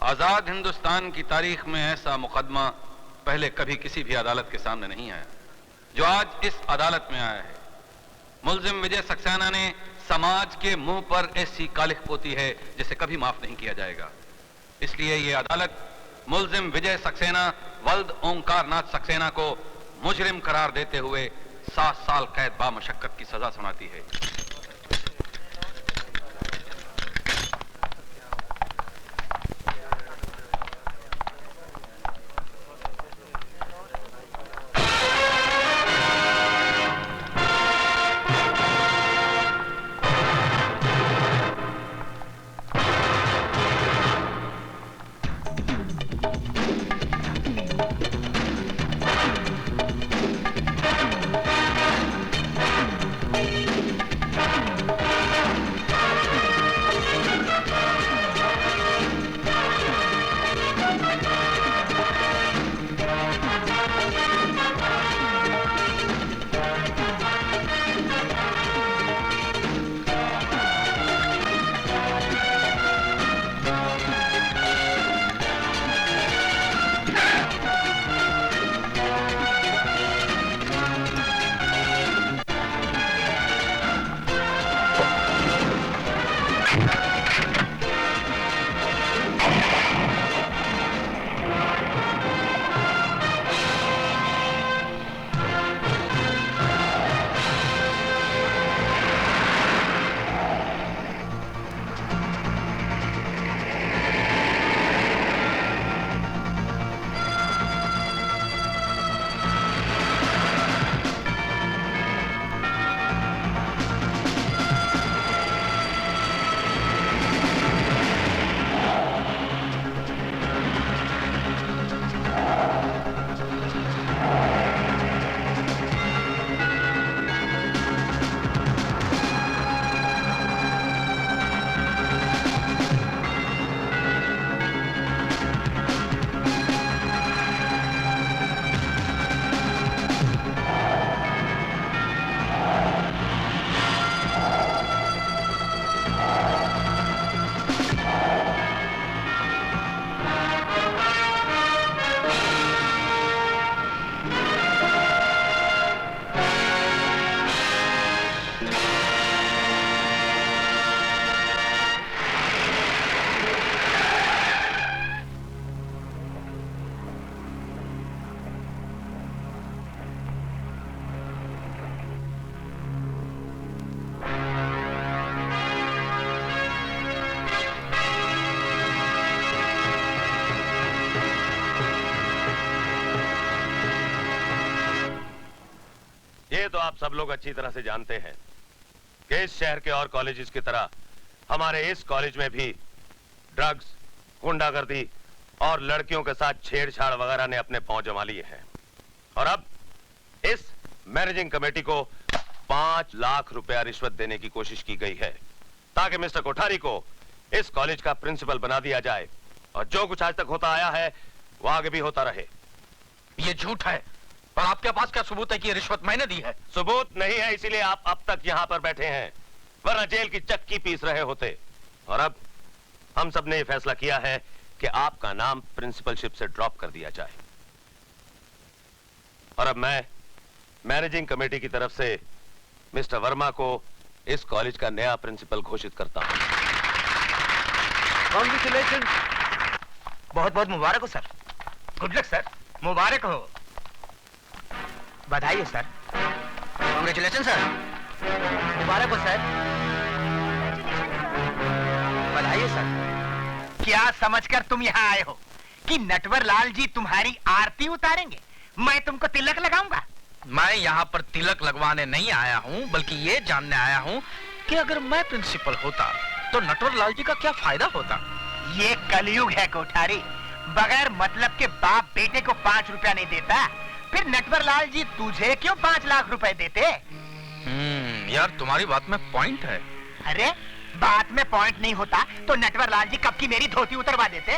आजाद हिंदुस्तान की तारीख में ऐसा मुकदमा पहले कभी किसी भी अदालत के सामने नहीं आया जो आज इस अदालत में आया है। मुल्जिम विजय सक्सेना ने समाज के मुंह पर ऐसी कालिख पोती है जिसे कभी माफ नहीं किया जाएगा। इसलिए यह अदालत मुल्जिम विजय सक्सेना वल्द ओंकार नाथ सक्सेना को मुजरिम करार देते हुए 7 साल कैद बामशक्कत की सजा सुनाती है। तो आप सब लोग अच्छी तरह से जानते हैं कि इस शहर के और कॉलेजेस की तरह हमारे इस कॉलेज में भी ड्रग्स, गुंडागर्दी और लड़कियों के साथ छेड़छाड़ वगैरह ने अपने पांव जमा लिए हैं। और अब इस मैनेजिंग कमेटी को 5 लाख रुपया रिश्वत देने की कोशिश की गई है ताकि मिस्टर कोठारी को इस कॉलेज का प्रिंसिपल बना दिया जाए और जो कुछ आज तक होता आया है वो आगे भी होता रहे। ये झूठ है। और आपके पास क्या सबूत है कि ये रिश्वत मैंने दी है? सबूत नहीं है, इसीलिए आप अब तक यहाँ पर बैठे हैं, वरना जेल की चक्की पीस रहे होते। और अब हम सब ने ये फैसला किया है कि आपका नाम प्रिंसिपलशिप से ड्रॉप कर दिया जाए। और अब मैं मैनेजिंग कमेटी की तरफ से मिस्टर वर्मा को इस कॉलेज का नया प्रिंसिपल घोषित करता हूं। कांग्रेचुलेशन। बहुत बहुत मुबारक हो सर। Good luck sir. मुबारक हो। बधाई हो सर। Congratulation sir. मुबारक हो सर। बधाई हो सर। क्या समझकर तुम यहाँ आए हो कि नटवर लाल जी तुम्हारी आरती उतारेंगे? मैं तुमको तिलक लगाऊंगा। मैं यहाँ पर तिलक लगवाने नहीं आया हूँ, बल्कि ये जानने आया हूँ कि अगर मैं प्रिंसिपल होता तो नटवर लाल जी का क्या फायदा होता। ये कलयुग है कोठारी। बगैर मतलब के बाप बेटे को 5 रुपया नहीं देता, फिर नटवर लाल जी तुझे क्यों 5 लाख रुपए देते? यार तुम्हारी बात में पॉइंट है। अरे बात में पॉइंट नहीं होता तो नटवर लाल जी कब की मेरी धोती उतरवा देते।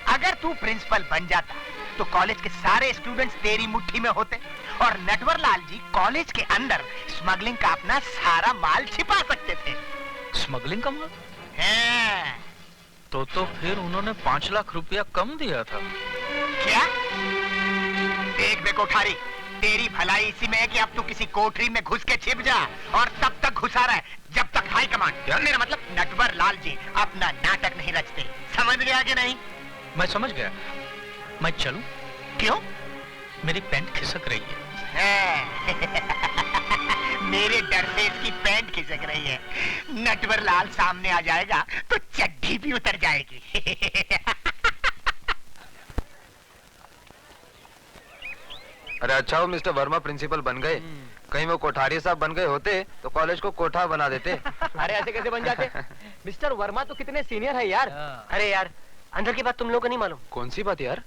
अगर तू प्रिंसिपल बन जाता तो कॉलेज के सारे स्टूडेंट्स तेरी मुट्ठी में होते और नटवर लाल जी कॉलेज के अंदर स्मगलिंग का अपना सारा माल छिपा सकते थे। स्मगलिंग का माल? तो फिर उन्होंने 5 लाख रुपया कम दिया था। क्या? देख बे कोठारी, तेरी भलाई इसी में है कि अब तू किसी कोठरी में घुस के छिप जा और तब तक घुसा रहा है जब तक हाई कमांड, मेरा मतलब नटवर लाल जी अपना नाटक नहीं रचते। समझ गया कि नहीं? मैं समझ गया। मैं चलूं? क्यों? मेरी पैंट खिसक रही है। मेरे डर से इसकी पैंट खिसक रही है। नटवर लाल सामने आ जाएगा तो चड्डी भी उतर जाएगी। अरे अच्छा, वो मिस्टर वर्मा प्रिंसिपल बन गए। कहीं वो कोठारी साहब बन गए होते तो कॉलेज को कोठा बना देते। अरे ऐसे कैसे बन जाते? मिस्टर वर्मा तो कितने सीनियर है यार। अरे यार, अंदर की बात तुम लोगों को नहीं मालूम। कौन सी बात यार?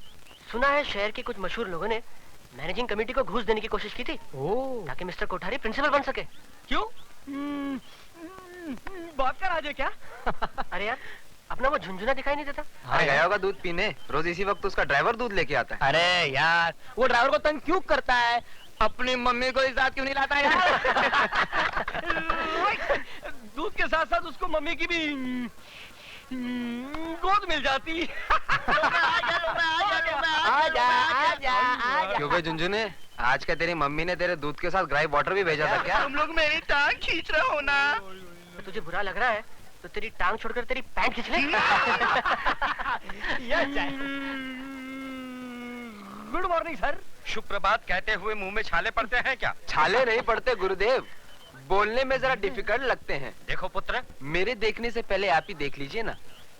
सुना है शहर के कुछ मशहूर लोगों ने मैनेजिंग कमेटी को घूस देने की कोशिश की थी ताकि मिस्टर कोठारी प्रिंसिपल बन सके। क्यों? बात का राज है क्या? अरे यार, अपना वो झुंझुना दिखाई नहीं देता? अरे गया होगा दूध पीने। रोज इसी वक्त उसका ड्राइवर दूध लेके आता है। अरे यार, वो ड्राइवर को तंग क्यों करता है? अपनी मम्मी को इस साथ क्यों नहीं लाता यार? दूध के साथ साथ उसको मम्मी की भी गोद मिल जाती। आजा, आजा, आजा। क्यों भाई झुंझुने, आज क्या तेरी मम्मी ने तेरे दूध के साथ ग्राई वाटर भी भेजा था क्या? तुम लोग मेरी टांग खींच रहे हो ना? तो तुझे बुरा लग रहा है तो तेरी टांग छोड़कर तेरी पैंट खींच ले। Good morning sir. सुप्रभात कहते हुए मुंह में छाले पड़ते हैं क्या? छाले नहीं पड़ते गुरुदेव, बोलने में जरा डिफिकल्ट लगते हैं। देखो पुत्र, मेरे देखने से पहले आप ही देख लीजिए ना,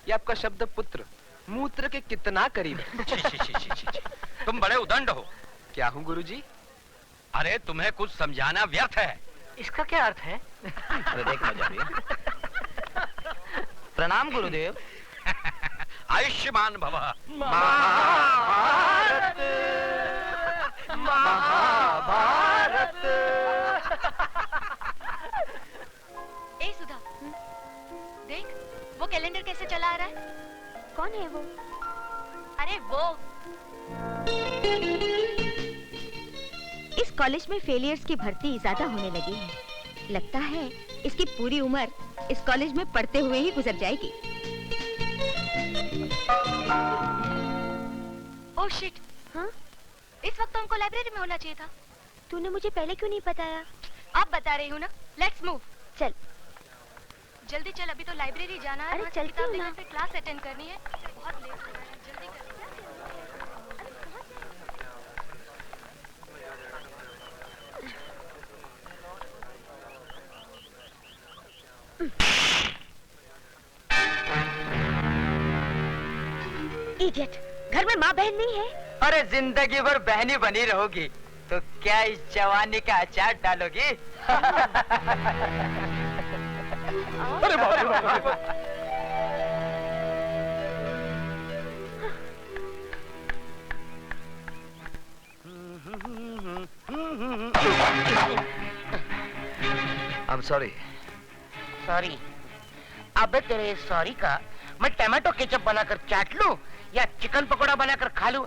ये आपका शब्द पुत्र मूत्र के कितना करीब है। छी, छी, छी, छी, छी, छी। तुम बड़े उदंड हो। क्या हूँ गुरुजी? अरे तुम्हें कुछ समझाना व्यर्थ है। इसका क्या अर्थ है? अरे देख मजा भी। प्रणाम गुरुदेव। आयुष्मान भव। महाभारत, महाभारत। ए सुधा, देख वो कैलेंडर कैसे चला आ रहा है। कौन है वो? अरे वो इस कॉलेज में फेलियर्स की भर्ती ज्यादा होने लगी है। लगता है इसकी पूरी उम्र इस कॉलेज में पढ़ते हुए ही गुजर जाएगी। ओह शिट, हाँ? इस वक्त तो हमको लाइब्रेरी में होना चाहिए था। तूने मुझे पहले क्यों नहीं बताया? अब बता रही हूँ ना। Let's move. चल जल्दी चल, अभी तो लाइब्रेरी जाना है। अरे चलती हूँ ना। क्लास अटेंड करनी है। बहुत लेट हो रहा है, जल्दी कर। इडियट, घर में माँ बहन नहीं है? अरे जिंदगी भर बहनी बनी रहोगी तो क्या इस जवानी का अचार डालोगी? अरे बाप रे बाप रे। I'm sorry. सॉरी। अबे तेरे सॉरी का मैं टमाटो केचप बनाकर चाट लूं या चिकन पकोड़ा बनाकर खा लूं?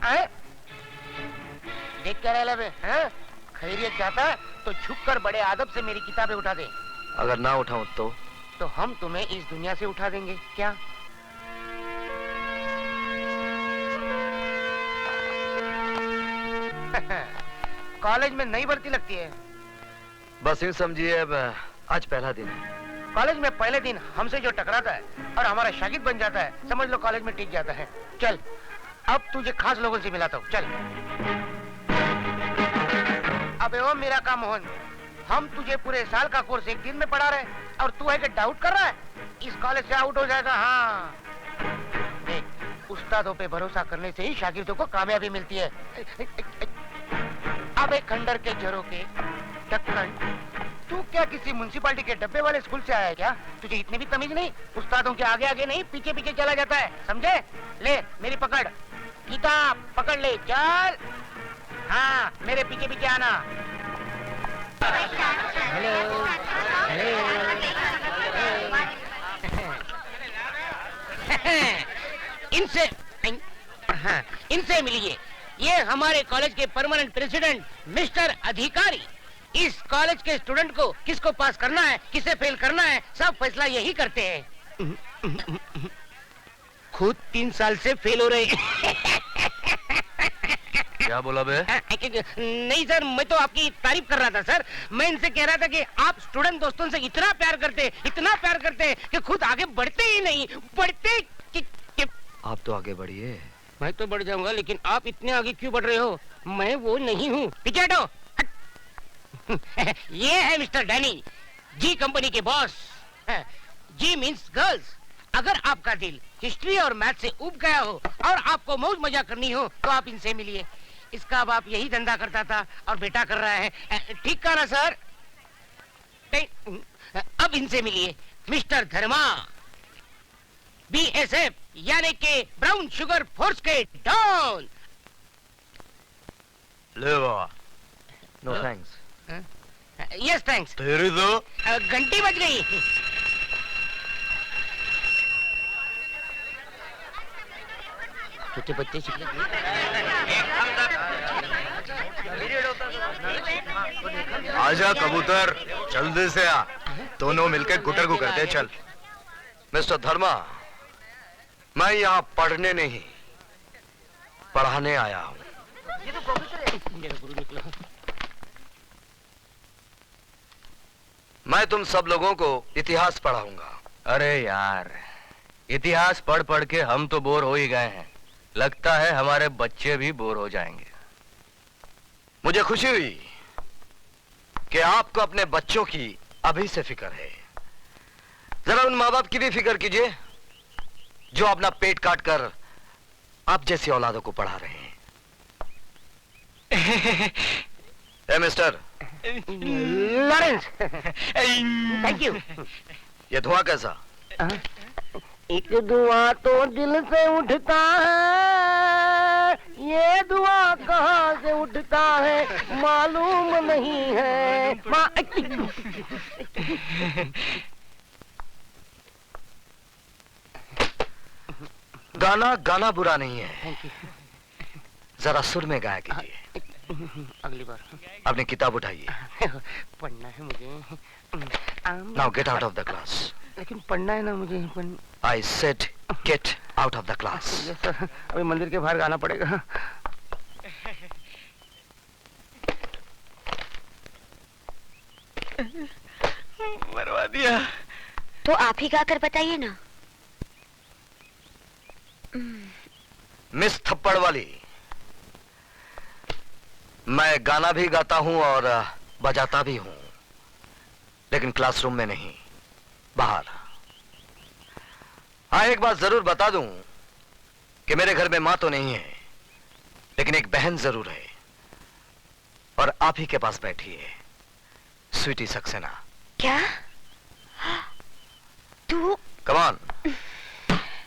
देख क्या रहा बे? खैरियत चाहता तो झुककर बड़े आदब से मेरी किताबें उठा दे। अगर ना उठाऊं तो हम तुम्हें इस दुनिया से उठा देंगे क्या? कॉलेज में नई भर्ती लगती है। बस यूं समझिए, अब आज पहला दिन है। कॉलेज में पहले दिन हमसे जो टकराता है और हमारा शागिर्द बन जाता है, समझ लो कॉलेज में टिक जाता है। चल अब तुझे खास लोगों से मिलाता हूँ। चल। अबे ओ मीरा का मोहन, हम तुझे पूरे साल का कोर्स एक दिन में पढ़ा रहे और तू है कि डाउट कर रहा है? इस कॉलेज से आउट हो जाएगा। हाँ देख, उस्तादों पे भरोसा करने से ही शागिर्दों को कामयाबी मिलती है। अबे खंडर के झरोके ढक्कन, तू क्या किसी म्युनिसिपालिटी के डब्बे वाले स्कूल से आया है क्या? तुझे इतनी भी तमीज नहीं? उस्तादों के आगे आगे नहीं, पीछे पीछे चला जाता है, समझे? ले मेरी पकड़, किताब पकड़ ले, चल। हाँ मेरे पीछे पीछे आना। इनसे मिलिए, ये हमारे कॉलेज के परमानेंट प्रेसिडेंट मिस्टर अधिकारी। इस कॉलेज के स्टूडेंट को किसको पास करना है, किसे फेल करना है, सब फैसला यही करते हैं। खुद 3 साल से फेल हो रहे हैं। क्या बोला बे? नहीं सर, मैं तो आपकी तारीफ कर रहा था सर। मैं इनसे कह रहा था कि आप स्टूडेंट दोस्तों से इतना प्यार करते कि खुद आगे बढ़ते ही नहीं, बढ़ते कि आप तो आगे बढ़िए। मैं तो बढ़ जाऊंगा, लेकिन आप इतने आगे क्यों बढ़ रहे हो? मैं वो नहीं हूँ। पीछे हटो। ये है मिस्टर डैनी, जी कंपनी के बॉस। जी मीन्स गर्ल्स। अगर आपका दिल हिस्ट्री और मैथ से उब गया हो और आपको मौज मजा करनी हो तो आप इनसे मिलिए। इसका बाप यही धंधा करता था और बेटा कर रहा है। ठीक कहा ना सर? अब इनसे मिलिए, मिस्टर धर्मा, BSF यानी के ब्राउन शुगर फोर्स के डॉन। ले बाबा। No thanks. Yes thanks. तेरी तो घंटी बज गई। छोटे बच्चे आजा कबूतर, जल्दी से आ। दोनों मिलकर गुटर को करते चल। मिस्टर धर्मा, मैं यहाँ पढ़ने नहीं पढ़ाने आया हूँ। मेरा गुरु निकला। मैं तुम सब लोगों को इतिहास पढ़ाऊंगा। अरे यार, इतिहास पढ़ पढ़ के हम तो बोर हो ही गए हैं। लगता है हमारे बच्चे भी बोर हो जाएंगे। मुझे खुशी हुई कि आपको अपने बच्चों की अभी से फिक्र है। जरा उन माँ बाप की भी फिक्र कीजिए जो अपना पेट काट कर आप जैसी औलादों को पढ़ा रहे हैं। ए मिस्टर लॉरेंस, थैंक यू। ये धुआं कैसा? एक धुआं तो दिल से उठता है, ये धुआं कहाँ से उठता है मालूम नहीं है। गाना गाना बुरा नहीं है, जरा सुर में गाया कीजिए। अगली बार। अपनी किताब उठाइए। पढ़ना है मुझे। Now get out of the class. लेकिन पढ़ना है ना मुझे। I said get out of the class. Yes sir, अभी मंदिर के बाहर गाना पड़ेगा। मरवा दिया। तो आप ही गा कर बताइए ना। मिस थप्पड़ वाली, मैं गाना भी गाता हूं और बजाता भी हूं, लेकिन क्लासरूम में नहीं, बाहर। हाँ, एक बात जरूर बता दूं कि मेरे घर में मां तो नहीं है, लेकिन एक बहन जरूर है, और आप ही के पास बैठी है, स्वीटी सक्सेना। क्या? तू? Come on,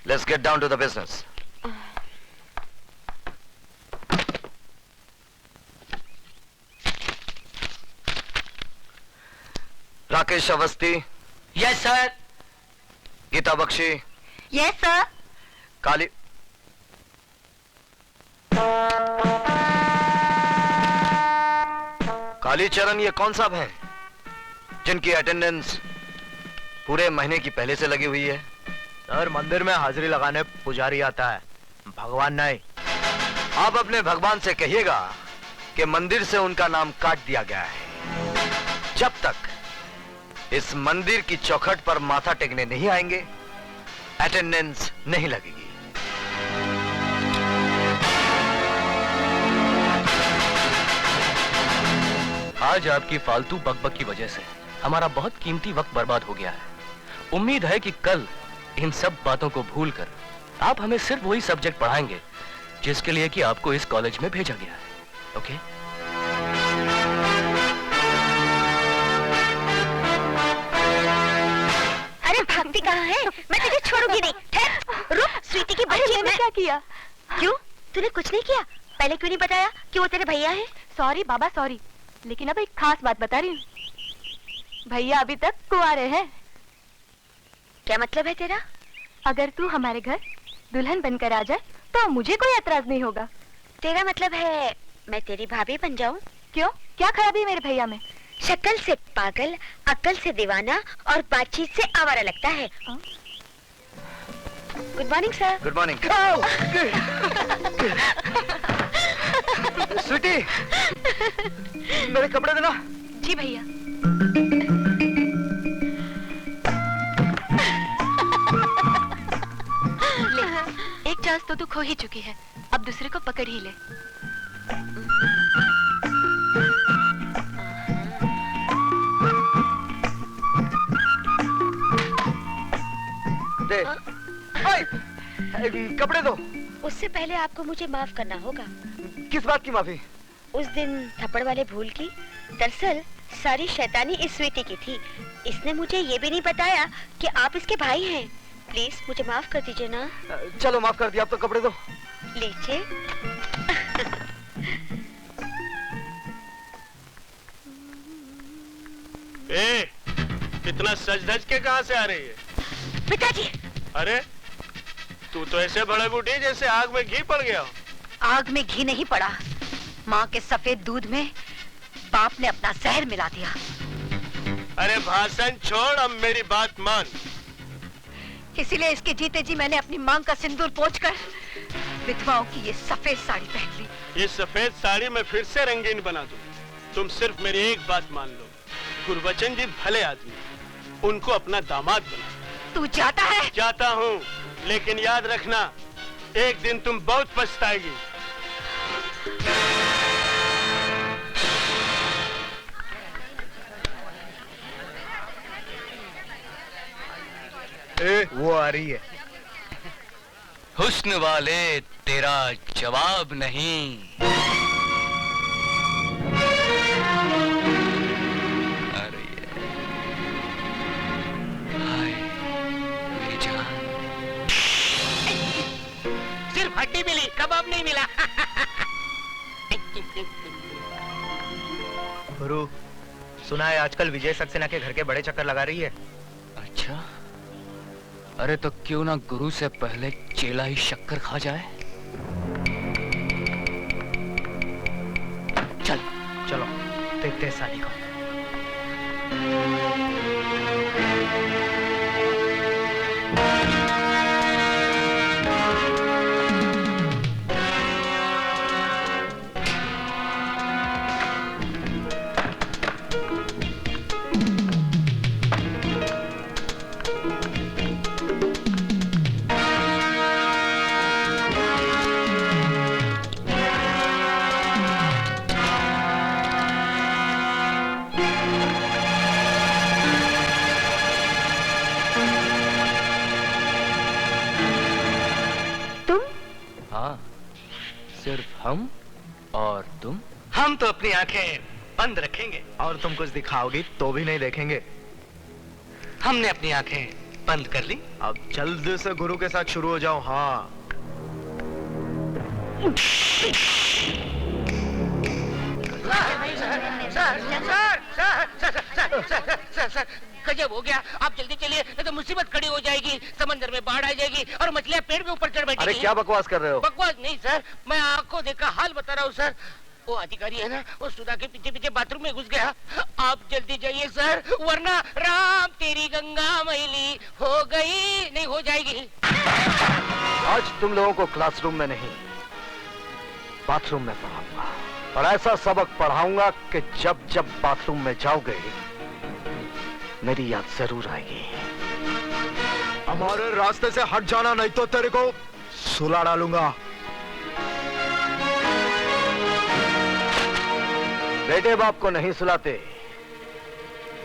let's get down to the business. Rakesh Awasthi. Yes sir. Geeta Bakshi. Yes sir. Kali Kalicharan, ये कौन साहब हैं जिनकी अटेंडेंस पूरे महीने की पहले से लगी हुई है? सर, मंदिर में हाजिरी लगाने पुजारी आता है, भगवान नहीं। आप अपने भगवान से कहिएगा कि मंदिर से उनका नाम काट दिया गया है। जब तक इस मंदिर की चौखट पर माथा टेकने नहीं आएंगे, अटेंडेंस नहीं लगेगी। आज आपकी फालतू बकबक की वजह से हमारा बहुत कीमती वक्त बर्बाद हो गया है। उम्मीद है कि कल इन सब बातों को भूलकर आप हमें सिर्फ वही सब्जेक्ट पढ़ाएंगे जिसके लिए कि आपको इस कॉलेज में भेजा गया है। ओके? अरे भागती कहाँ है? मैं तुझे छोड़ूंगी नहीं। ठहर, रुक। स्वीटी की बच्ची। मैंने क्या किया? क्यों? तूने कुछ नहीं किया? पहले क्यों नहीं बताया कि वो तेरे भैया हैं? सॉरी बाबा, सॉरी, लेकिन अब एक खास बात बता रही हूँ। भैया अभी तक कुंवारे हैं। क्या मतलब है तेरा? अगर तू हमारे घर दुल्हन बनकर आ जाए तो मुझे कोई एतराज नहीं होगा। तेरा मतलब है मैं तेरी भाभी बन जाऊं? क्यों? क्या खराबी है मेरे भैया में? शक्ल से पागल, अक्ल से दीवाना और बातचीत से आवारा लगता है। Good morning sir. Good morning. Sweetie, मेरे कपड़े देना। जी भैया। ले, एक चांस तो तू खो ही चुकी है, अब दूसरे को पकड़ ही ले। दे। कपड़े दो। उससे पहले आपको मुझे माफ करना होगा। किस बात की माफी? उस दिन थप्पड़ वाले भूल की। दरअसल सारी शैतानी इस स्वीटी की थी। इसने मुझे ये भी नहीं बताया कि आप इसके भाई हैं। प्लीज मुझे माफ कर दीजिए ना। चलो माफ कर दिया, अब तो कपड़े दो। लीजिए। ए, इतना सज धज के कहाँ से आ रही है? पिताजी। अरे तू तो ऐसे भड़क उठी जैसे आग में घी पड़ गया हो। आग में घी नहीं पड़ा, माँ के सफेद दूध में बाप ने अपना जहर मिला दिया। अरे भाषण छोड़, अब मेरी बात मान। इसीलिए इसके जीते जी मैंने अपनी मांग का सिंदूर पोंछकर विधवाओं की ये सफेद साड़ी पहन ली। ये सफेद साड़ी मैं फिर से रंगीन बना दूं। तुम सिर्फ मेरी एक बात मान लो, गुरबचन जी भले आदमी, उनको अपना दामाद बना। तू जाता है? जाता हूँ, लेकिन याद रखना, एक दिन तुम बहुत पछताएगी। वो आ रही है। हुस्न वाले तेरा जवाब नहीं। अरे हाय मेरी जान। सिर्फ हड्डी मिली, कबाब नहीं मिला। गुरु, सुना है आजकल विजय सक्सेना के घर के बड़े चक्कर लगा रही है। अच्छा, अरे तो क्यों ना गुरु से पहले चेला ही शक्कर खा जाए। चल चलो देखते साली को। सिर्फ हम और तुम। हम तो अपनी आंखें बंद रखेंगे और तुम कुछ दिखाओगी तो भी नहीं देखेंगे। हमने अपनी आंखें बंद कर ली। अब जल्द से गुरु के साथ शुरू हो जाओ। हाँ सर, गजब हो गया। आप जल्दी चलिए, नहीं तो मुसीबत खड़ी हो जाएगी। समंदर में बाढ़ आ जाएगी और मछलियां पेड़ के ऊपर चढ़ बैठेगी। अरे क्या बकवास कर रहे हो? बकवास नहीं सर, मैं आंखों देखा हाल बता रहा हूँ सर। वो अधिकारी है ना, वो सुधा के पीछे पीछे बाथरूम में घुस गया। आप जल्दी जाइए सर, वरना राम तेरी गंगा मैली हो गई नहीं हो जाएगी। आज तुम लोगों को क्लासरूम में नहीं, बाथरूम में पढ़ाऊंगा, और ऐसा सबक पढ़ाऊंगा कि जब जब बाथरूम में जाओगे मेरी याद जरूर आएगी। हमारे रास्ते से हट जाना, नहीं तो तेरे को सुला डालूंगा। बेटे बाप को नहीं सुलाते,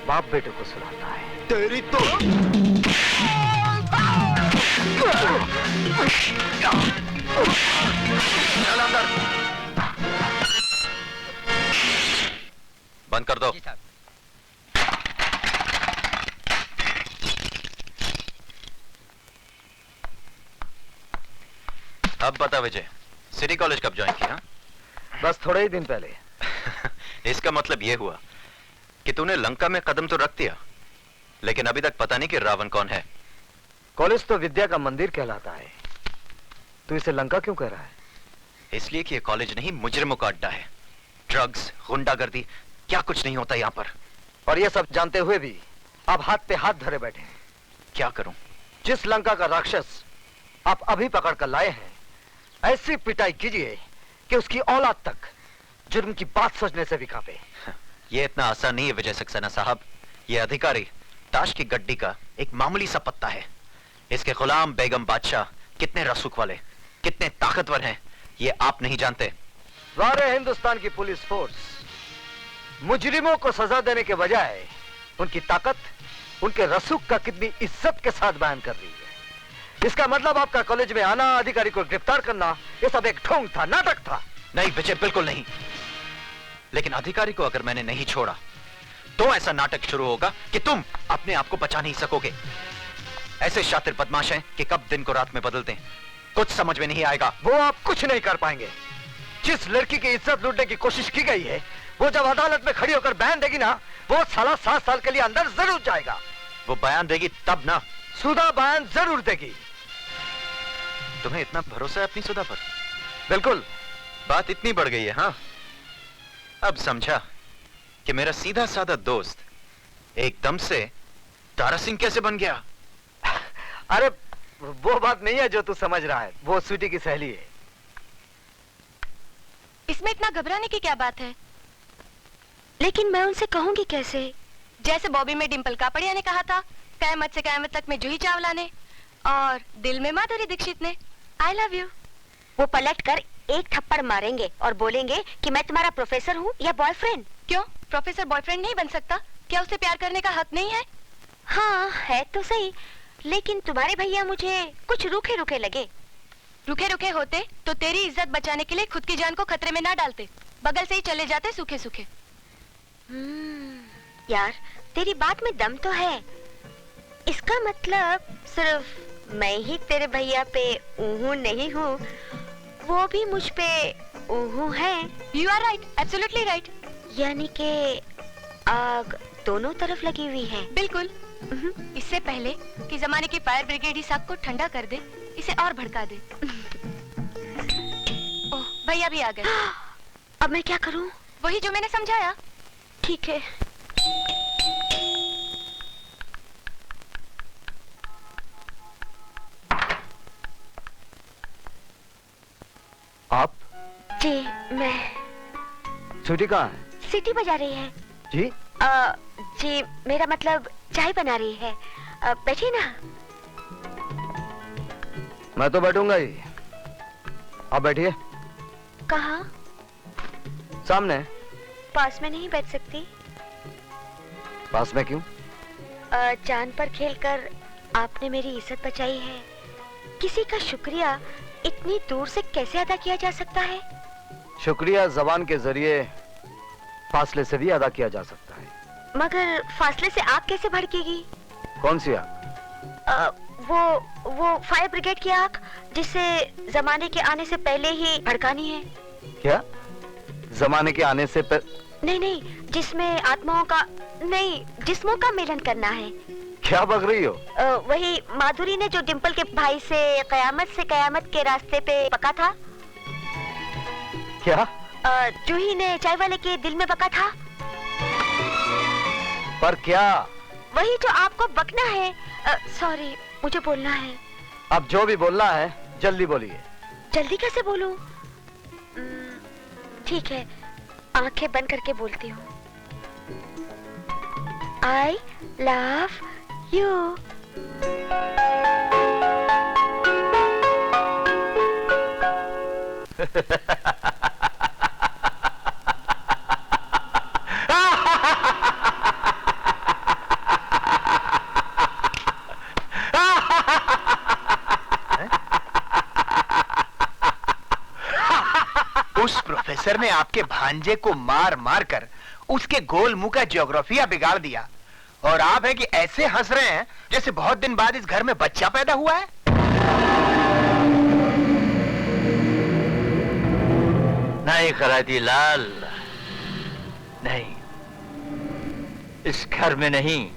बाप बेटे को सुलाता है। तेरी तो चल अंदर। बंद कर दो। अब बता विजय, सिटी कॉलेज कब ज्वाइन किया? बस थोड़े ही दिन पहले। इसका मतलब यह हुआ कि तूने लंका में कदम तो रख दिया, लेकिन अभी तक पता नहीं कि रावण कौन है। कॉलेज तो विद्या का मंदिर कहलाता है, तू इसे लंका क्यों कह रहा है? इसलिए कि यह कॉलेज नहीं, मुजरिमों का अड्डा है। ड्रग्स, गुंडागर्दी, क्या कुछ नहीं होता यहाँ पर। और ये सब जानते हुए भी आप हाथ पे हाथ धरे बैठे हैं। क्या करूं? जिस लंका का राक्षस आप अभी पकड़ कर लाए हैं, ऐसी पिटाई कीजिए कि उसकी औलाद तक जुर्म की बात सोचने से भी कांपे। ये इतना आसान नहीं है विजय सक्सेना साहब। ये अधिकारी ताश की गड्डी का एक मामूली सा पत्ता है। इसके गुलाम बेगम बादशाह कितने रसूख वाले, कितने ताकतवर हैं, ये आप नहीं जानते। सारे हिंदुस्तान की पुलिस फोर्स मुजरिमों को सजा देने के बजाय उनकी ताकत, उनके रसूख का कितनी इज्जत के साथ बयान कर रही है। इसका मतलब आपका कॉलेज में आना, अधिकारी को गिरफ्तार करना, ये सब एक ढोंग था, नाटक था। नहीं विजय, बिल्कुल नहीं। लेकिन अधिकारी को अगर मैंने नहीं छोड़ा तो ऐसा नाटक शुरू होगा कि तुम अपने आप को बचा नहीं सकोगे। ऐसे शातिर बदमाश हैं कि कब दिन को रात में बदलते हैं, कुछ समझ में नहीं आएगा। वो आप कुछ नहीं कर पाएंगे। जिस लड़की की इज्जत लूटने की कोशिश की गई है, वो जब अदालत में खड़ी होकर बयान देगी ना, वो साला 7 साल के लिए अंदर जरूर जाएगा। वो बयान देगी तब ना। सुधा बयान जरूर देगी। तुम्हें इतना भरोसा है अपनी सुधा पर? बिल्कुल। बात इतनी बढ़ गई है। हाँ, अब समझा कि मेरा सीधा साधा दोस्त एकदम से तारा सिंह कैसे बन गया। अरे वो बात नहीं है जो तू समझ रहा है, वो स्वीटी की सहेली है। इसमें इतना घबराने की क्या बात है? लेकिन मैं उनसे कहूंगी कैसे? जैसे बॉबी में डिंपल कापड़िया ने कहा था, कयामत से कयामत तक में जूही चावला ने, और दिल में माधुरी दीक्षित ने, आई लव यू। वो पलटकर एक थप्पड़ मारेंगे और बोलेंगे कि मैं तुम्हारा प्रोफेसर हूँ या बॉयफ्रेंड। क्यों, प्रोफेसर बॉयफ्रेंड नहीं बन सकता? क्या उसे प्यार करने का हक नहीं है? हाँ है तो सही, लेकिन तुम्हारे भैया मुझे कुछ रूखे रूखे लगे। रूखे रूखे होते तो तेरी इज्जत बचाने के लिए खुद की जान को खतरे में ना डालते, बगल से ही चले जाते सूखे सूखे। यार तेरी बात में दम तो है। इसका मतलब सिर्फ मैं ही तेरे भैया पे ऊहू नहीं हूँ, वो भी मुझ पे ऊहू है। You are right, absolutely right. यानी कि आग दोनों तरफ लगी हुई है। बिल्कुल। इससे पहले कि जमाने की फायर ब्रिगेड इस आग को ठंडा कर दे, इसे और भड़का दे। ओह, भैया भी आ गए। अब मैं क्या करूं? वही जो मैंने समझाया। ठीक है। आप? जी मैं। स्वीटी कहाँ है? सीटी बजा रही है। जी? जी मेरा मतलब चाय बना रही है। बैठिए ना। मैं तो बैठूंगा ही, आप बैठिए। कहाँ? सामने। पास में नहीं बैठ सकती? पास में क्यों? जान पर खेलकर आपने मेरी इज्जत बचाई है। किसी का शुक्रिया इतनी दूर से कैसे अदा किया जा सकता है? शुक्रिया जबान के जरिए फासले से भी अदा किया जा सकता है। मगर फासले से आग कैसे भड़केगी? कौन सी आग? वो फायर ब्रिगेड की आग, जिसे जमाने के आने से पहले ही भड़कानी है। क्या? जमाने के आने से नहीं, जिसमें आत्माओं का नहीं, जिस्मों का मिलन करना है। क्या बक रही हो? वही माधुरी ने जो डिंपल के भाई से कयामत के रास्ते पे बका था। क्या? जूही ने चाय वाले के दिल में बका था। पर क्या? वही जो आपको बकना है। सॉरी, मुझे बोलना है। अब जो भी बोलना है जल्दी बोलिए। जल्दी कैसे बोलूं? ठीक है, आंखें बंद करके बोलती हूँ। I love you. उस प्रोफेसर ने आपके भांजे को मार मार कर उसके गोल मुंह का ज्योग्राफिया बिगाड़ दिया, और आप है कि ऐसे हंस रहे हैं जैसे बहुत दिन बाद इस घर में बच्चा पैदा हुआ है। नहीं कराती लाल, नहीं, इस घर में नहीं,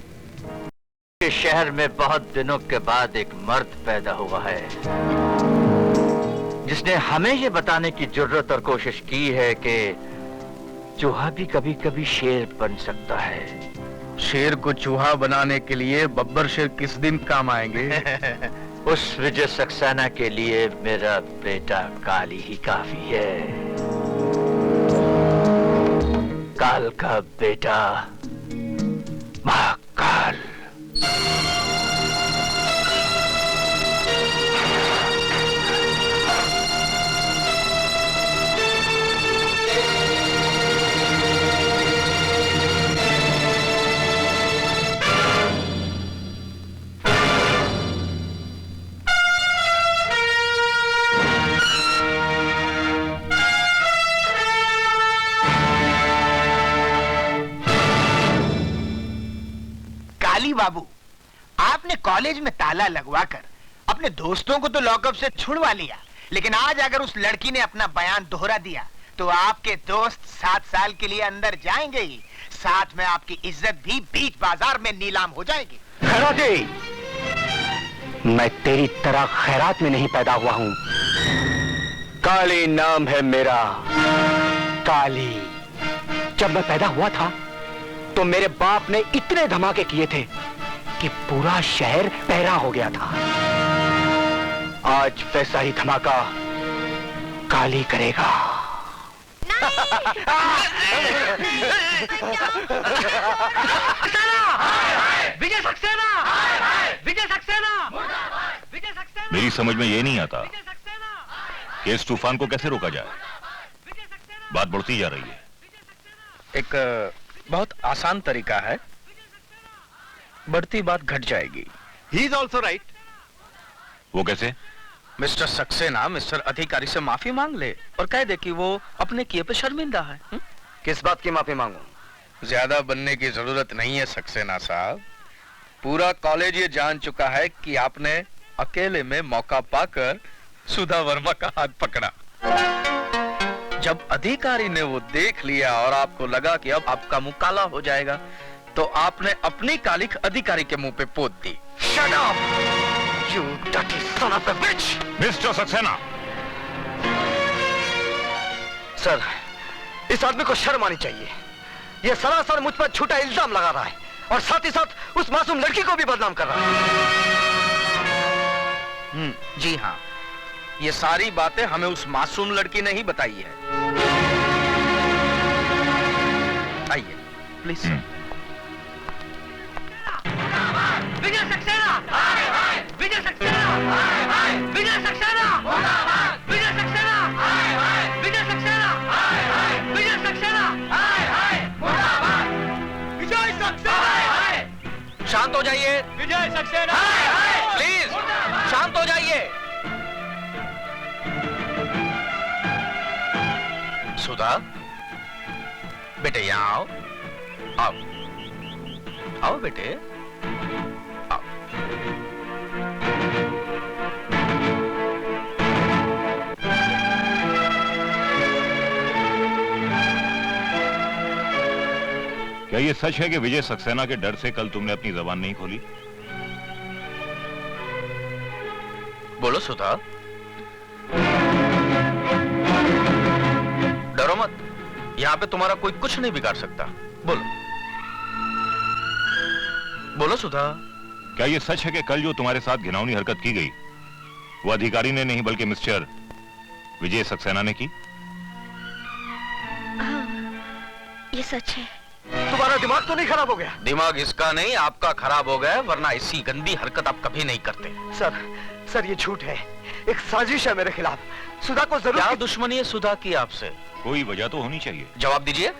इस शहर में बहुत दिनों के बाद एक मर्द पैदा हुआ है जिसने हमें ये बताने की जरूरत और कोशिश की है कि चूहा भी कभी कभी शेर बन सकता है। शेर को चूहा बनाने के लिए बब्बर शेर किस दिन काम आएंगे? उस विजय सक्सेना के लिए मेरा बेटा काली ही काफी है। काल का बेटा महाकाल। बाबू, आपने कॉलेज में ताला लगवाकर अपने दोस्तों को तो लॉकअप से छुड़वा लिया, लेकिन आज अगर उस लड़की ने अपना बयान दोहरा दिया तो आपके दोस्त 7 साल के लिए अंदर जाएंगे ही, साथ में आपकी इज्जत भी बीच बाजार में नीलाम हो जाएगी। खैराती, मैं तेरी तरह खैरात में नहीं पैदा हुआ हूं। काली नाम है मेरा, काली। जब मैं पैदा हुआ था तो मेरे बाप ने इतने धमाके किए थे कि पूरा शहर पहरा हो गया था। आज वैसा ही धमाका काली करेगा। विजय सक्सेना! विजय सक्सेना! विजय सक्सेना! मेरी समझ में ये नहीं आता कि इस तूफान को कैसे रोका जाए। बात बढ़ती जा रही है। एक बहुत आसान तरीका है, बढ़ती बात घट जाएगी। He is also right. वो कैसे? मिस्टर सक्सेना मिस्टर अधिकारी से माफी मांग ले और कह दे कि वो अपने किए पे शर्मिंदा है। किस बात की माफी मांगू? ज्यादा बनने की जरूरत नहीं है सक्सेना साहब। पूरा कॉलेज ये जान चुका है कि आपने अकेले में मौका पाकर सुधा वर्मा का हाथ पकड़ा। जब अधिकारी ने वो देख लिया और आपको लगा कि अब आपका मुंह काला हो जाएगा, तो आपने अपनी कालिख अधिकारी के मुंह पे पोत दी। Shut up, you dirty son of a bitch! Mister Saxena! Sir, इस आदमी को शर्म आनी चाहिए। ये सरासर मुझ पर झूठा इल्जाम लगा रहा है और साथ ही साथ उस मासूम लड़की को भी बदनाम कर रहा है। जी हाँ, ये सारी बातें हमें उस मासूम लड़की ने ही बताई है। आइए प्लीज। विजय सक्सेना! विजय सक्सेना! विजय सक्सेना! विजय सक्सेना! विजय सक्सेना! विजय सक्सेना! विजय सक्सेना! शांत हो जाइए। विजय सक्सेना! प्लीज शांत हो जाइए। सुधा, बेटे यहाँ आओ। आओ आओ बेटे, आओ। क्या ये सच है कि विजय सक्सेना के डर से कल तुमने अपनी जबान नहीं खोली? बोलो सुधा। डरो मत, यहाँ पे तुम्हारा कोई कुछ नहीं बिगाड़ सकता। बोलो बोलो सुधा। क्या ये सच है कि कल जो तुम्हारे साथ घिनौनी हरकत की गई वो अधिकारी ने नहीं बल्कि मिस्टर विजय सक्सेना ने की? हाँ, ये सच है। तुम्हारा दिमाग तो नहीं खराब हो गया? दिमाग इसका नहीं आपका खराब हो गया, वरना ऐसी गंदी हरकत आप कभी नहीं करते। सर ये झूठ है, एक साजिश है मेरे खिलाफ। सुधा को जरूर। क्या दुश्मनी है सुधा की आपसे? कोई वजह तो होनी चाहिए। जवाब दीजिए।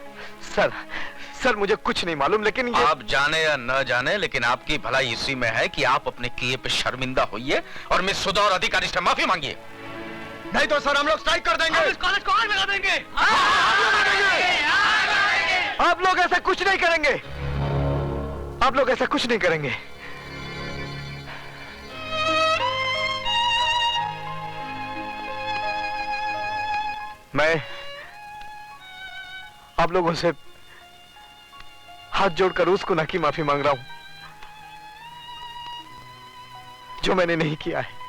सर मुझे कुछ नहीं मालूम, लेकिन ये... आप जाने या न जाने, लेकिन आपकी भलाई इसी में है कि आप अपने किए पे शर्मिंदा होइए और मिस सुधा और अधिकारी से माफी मांगिए। नहीं तो सर हम लोग स्ट्राइक कर देंगे। हम इस कॉलेज को आग लगा देंगे। आप लोग ऐसा कुछ नहीं करेंगे। आप लोग ऐसा कुछ नहीं करेंगे। मैं आप लोगों से हाथ जोड़कर उस गुनाह की माफी मांग रहा हूं जो मैंने नहीं किया है।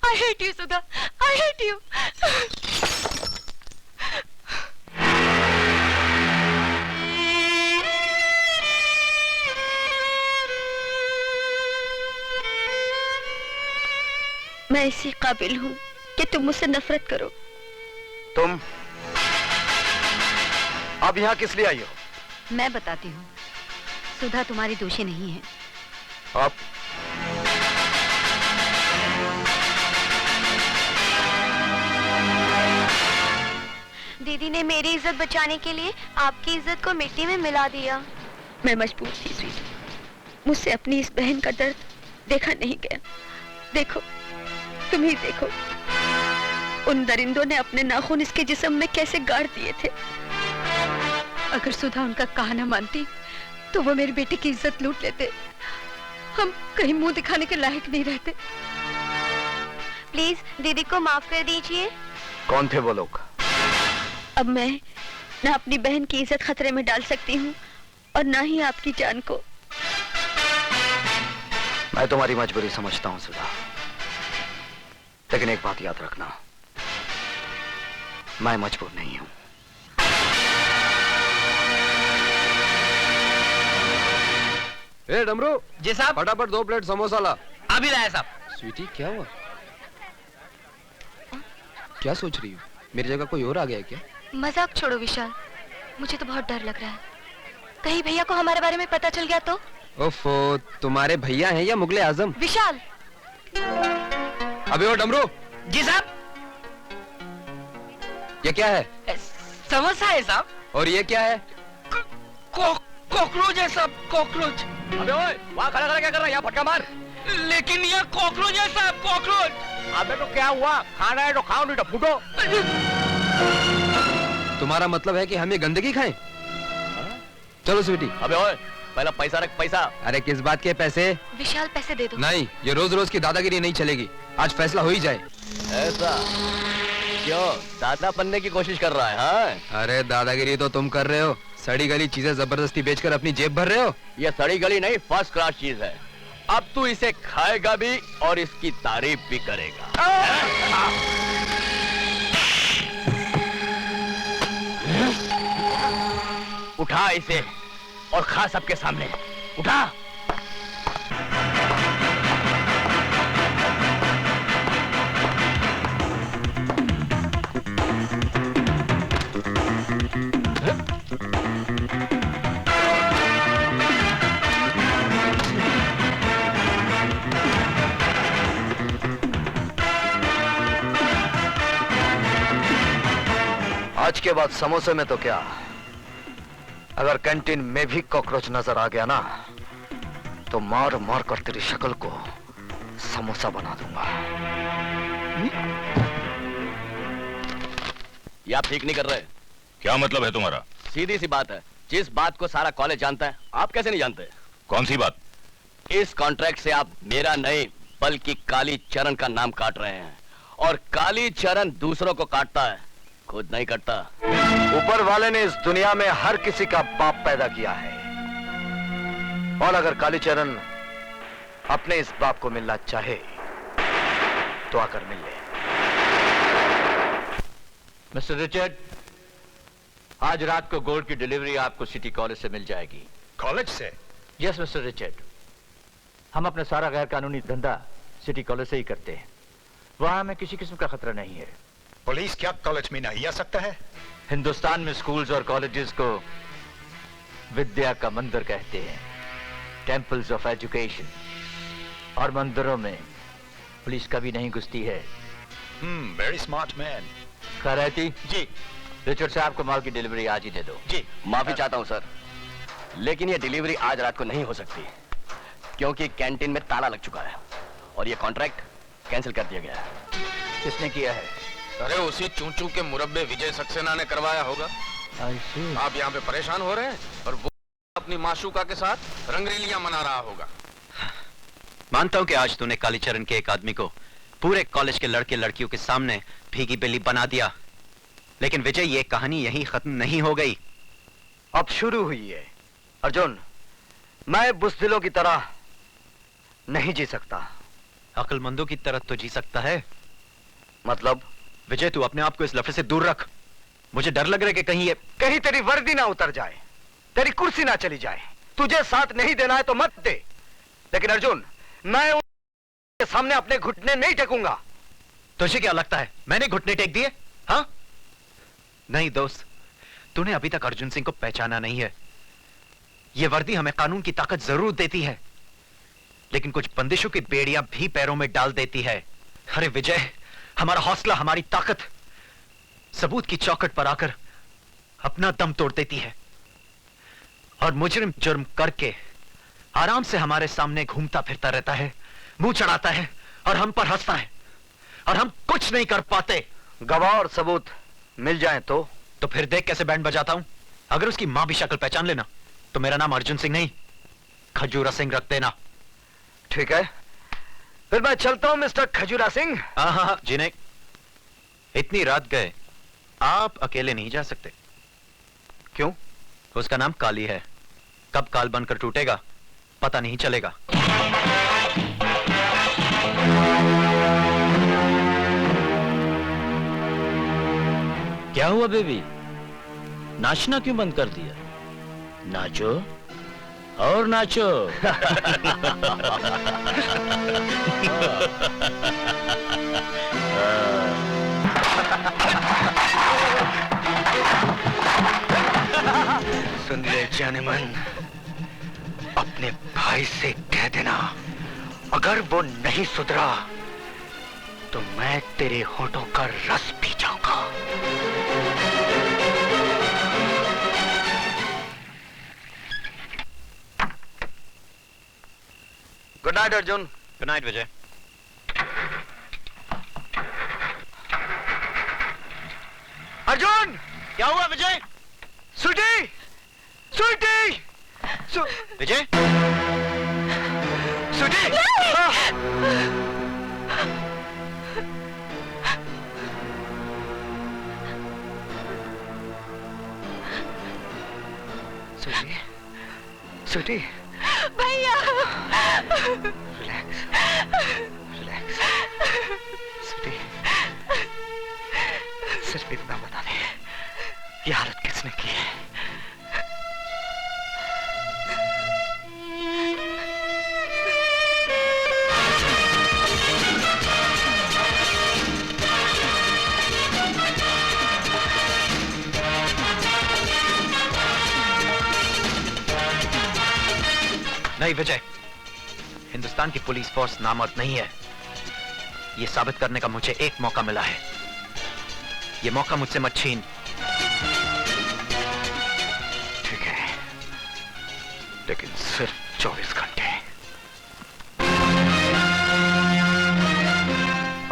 I hate you, Sudha. I hate you. मैं इसी काबिल हूँ कि तुम मुझसे नफरत करो। तुम अब यहाँ किस लिए आई हो? मैं बताती हूँ, सुधा तुम्हारी दोषी नहीं है। आप दीदी ने मेरी इज्जत बचाने के लिए आपकी इज्जत को मिट्टी में मिला दिया। मैं मजबूर थी स्वीटी, मुझसे अपनी इस बहन का दर्द देखा नहीं गया। देखो, तुम ही देखो, उन दरिंदों ने अपने नाखून इसके जिस्म में कैसे गाड़ दिए थे। अगर सुधा उनका कहना मानती तो वो मेरे बेटे की इज्जत लूट लेते। हम कहीं मुंह दिखाने के लायक नहीं रहते। प्लीज दीदी को माफ कर दीजिए। कौन थे वो लोग? अब मैं ना अपनी बहन की इज्जत खतरे में डाल सकती हूँ और ना ही आपकी जान को। मैं तुम्हारी मजबूरी समझता हूँ सुधा, लेकिन एक बात याद रखना, मैं मजबूर नहीं हूँ। ए डमरू। जी साहब। फटाफट 2 प्लेट समोसा ला। अभी लाया साहब। स्वीटी क्या हुआ? क्या सोच रही हो? मेरी जगह कोई और आ गया है क्या? मजाक छोड़ो विशाल, मुझे तो बहुत डर लग रहा है। कहीं भैया को हमारे बारे में पता चल गया तो? ओफो, तुम्हारे भैया हैं या मुगले आजम? विशाल। अबे ओ डमरू। जी साहब। ये क्या है? समोसा है साहब। और ये क्या है? कॉकरोच है साहब, कॉकरोच। अबे ओए, वहाँ खड़ा खड़ा क्या कर रहा है? यहाँ फटका मार। लेकिन ये कॉकरोच है साहब, कॉकरोच। अबे तो क्या हुआ? खाना है तो खाओ, नहीं तो फूटो। तुम्हारा मतलब है कि हम ये गंदगी खाएं? चलो स्वीटी। अबे ओए, पहला पैसा रख, पैसा। अरे किस बात के पैसे? विशाल पैसे दे दो। नहीं, ये रोज रोज की दादागिरी नहीं चलेगी। आज फैसला हो ही जाए। ऐसा क्यों? दादा बनने की कोशिश कर रहा है? हाँ? अरे दादागिरी तो तुम कर रहे हो, सड़ी गली चीजें जबरदस्ती बेचकर अपनी जेब भर रहे हो। ये सड़ी गली नहीं, फर्स्ट क्लास चीज है। अब तू इसे खाएगा भी और इसकी तारीफ भी करेगा। उठा इसे और खा सबके सामने। उठा। आज के बाद समोसे में तो क्या, अगर कैंटीन में भी कॉकरोच नजर आ गया ना तो मार मार कर तेरी शक्ल को समोसा बना दूंगा। ये आप ठीक नहीं कर रहे। क्या मतलब है तुम्हारा? सीधी सी बात है, जिस बात को सारा कॉलेज जानता है आप कैसे नहीं जानते? कौन सी बात? इस कॉन्ट्रैक्ट से आप मेरा नहीं बल्कि काली चरण का नाम काट रहे हैं, और काली चरण दूसरों को काटता है, खुद नहीं कटता। ऊपर वाले ने इस दुनिया में हर किसी का बाप पैदा किया है, और अगर कालीचरण अपने इस बाप को मिलना चाहे तो आकर मिल ले। मिस्टर रिचर्ड, आज रात को गोल्ड की डिलीवरी आपको सिटी कॉलेज से मिल जाएगी। कॉलेज से? यस मिस्टर रिचर्ड, हम अपना सारा गैर कानूनी धंधा सिटी कॉलेज से ही करते हैं। वहां हमें किसी किस्म का खतरा नहीं है। पुलिस क्या कॉलेज में नहीं आ सकता है? हिंदुस्तान में स्कूल्स और कॉलेजेस को विद्या का मंदिर कहते हैं, टेंपल्स ऑफ एजुकेशन, और मंदिरों में पुलिस कभी नहीं घुसती है। Very smart man. Khairati ji. Richard साहब को माल की डिलीवरी आज ही दे दो। जी। माफी चाहता हूं सर, लेकिन ये डिलीवरी आज रात को नहीं हो सकती, क्योंकि कैंटीन में ताला लग चुका है और ये कॉन्ट्रैक्ट कैंसिल कर दिया गया है। किसने किया है? अरे उसी चूचू के मुरब्बे विजय सक्सेना ने करवाया होगा। आप यहाँ पे परेशान हो रहे हैं और वो अपनी माशूका के साथ रंगरेलियां मना रहा होगा। मानता हूं कि आज तूने कालीचरण के एक आदमी को पूरे कॉलेज के लड़के लड़कियों के सामने भीगी बिल्ली बना दिया, लेकिन विजय ये कहानी यहीं खत्म नहीं हो गई, अब शुरू हुई है। अर्जुन, मैं बुज़दिलों की तरह नहीं जी सकता। अक्लमंदों की तरह तो जी सकता है। मतलब? विजय, तू अपने आप को इस लफड़े से दूर रख। मुझे डर लग रहा है कि कहीं तेरी वर्दी ना उतर जाए, तेरी कुर्सी ना चली जाए। तुझे साथ नहीं देना है तो मत दे, लेकिन अर्जुन, मैं के सामने अपने घुटने नहीं टेकूंगा। तुझे क्या लगता है मैंने घुटने टेक दिए? हाँ नहीं दोस्त, तूने अभी तक अर्जुन सिंह को पहचाना नहीं है। यह वर्दी हमें कानून की ताकत जरूर देती है, लेकिन कुछ बंदिशों की बेड़ियां भी पैरों में डाल देती है। अरे विजय, हमारा हौसला, हमारी ताकत सबूत की चौखट पर आकर अपना दम तोड़ देती है, और मुजरिम जुर्म करके आराम से हमारे सामने घूमता फिरता रहता है, मुंह चढ़ाता है और हम पर हंसता है, और हम कुछ नहीं कर पाते। गवाह और सबूत मिल जाएं तो फिर देख कैसे बैंड बजाता हूं। अगर उसकी मां भी शक्ल पहचान लेना तो मेरा नाम अर्जुन सिंह नहीं, खजूरा सिंह रख देना। ठीक है, फिर मैं चलता हूं मिस्टर खजूरा सिंह। हाँ जी नहीं, इतनी रात गए, आप अकेले नहीं जा सकते। क्यों? उसका नाम काली है, कब काल बनकर टूटेगा पता नहीं चलेगा। क्या हुआ बेबी, नाचना क्यों बंद कर दिया? नाचो और नाचो। सुन ले जाने मन, अपने भाई से कह देना अगर वो नहीं सुधरा तो मैं तेरे होठों का रस पी जाऊंगा। Good night Arjun. Good night Vijay. Arjun! क्या हुआ विजय? स्वीटी! स्वीटी! विजय! स्वीटी! स्वीटी! स्वीटी! भैया! Relax, relax. स्वीटी, सिर्फ इतना बता दे, ये हालत किसने की है? नहीं विजय, हिंदुस्तान की पुलिस फोर्स नामर्द नहीं है। यह साबित करने का मुझे एक मौका मिला है। यह मौका मुझसे मत छीन। ठीक है, लेकिन सिर्फ 24 घंटे।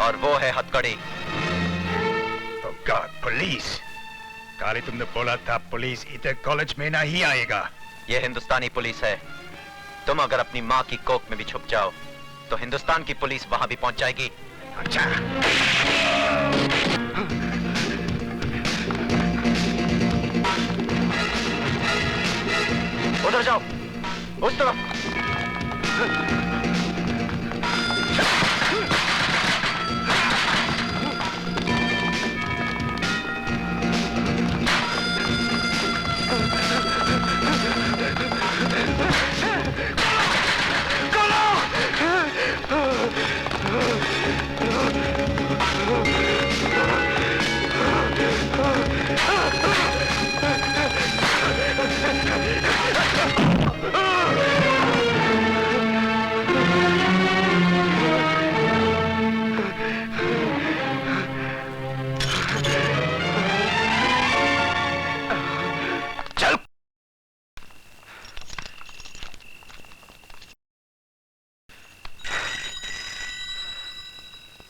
और वो है हथकड़ी। पुलिस? काली, तुमने बोला था पुलिस इधर कॉलेज में नहीं आएगा। यह हिंदुस्तानी पुलिस है। तुम अगर अपनी माँ की कोख में भी छुप जाओ तो हिंदुस्तान की पुलिस वहां भी पहुंच जाएगी। अच्छा। उधर जाओ, उस तरफ।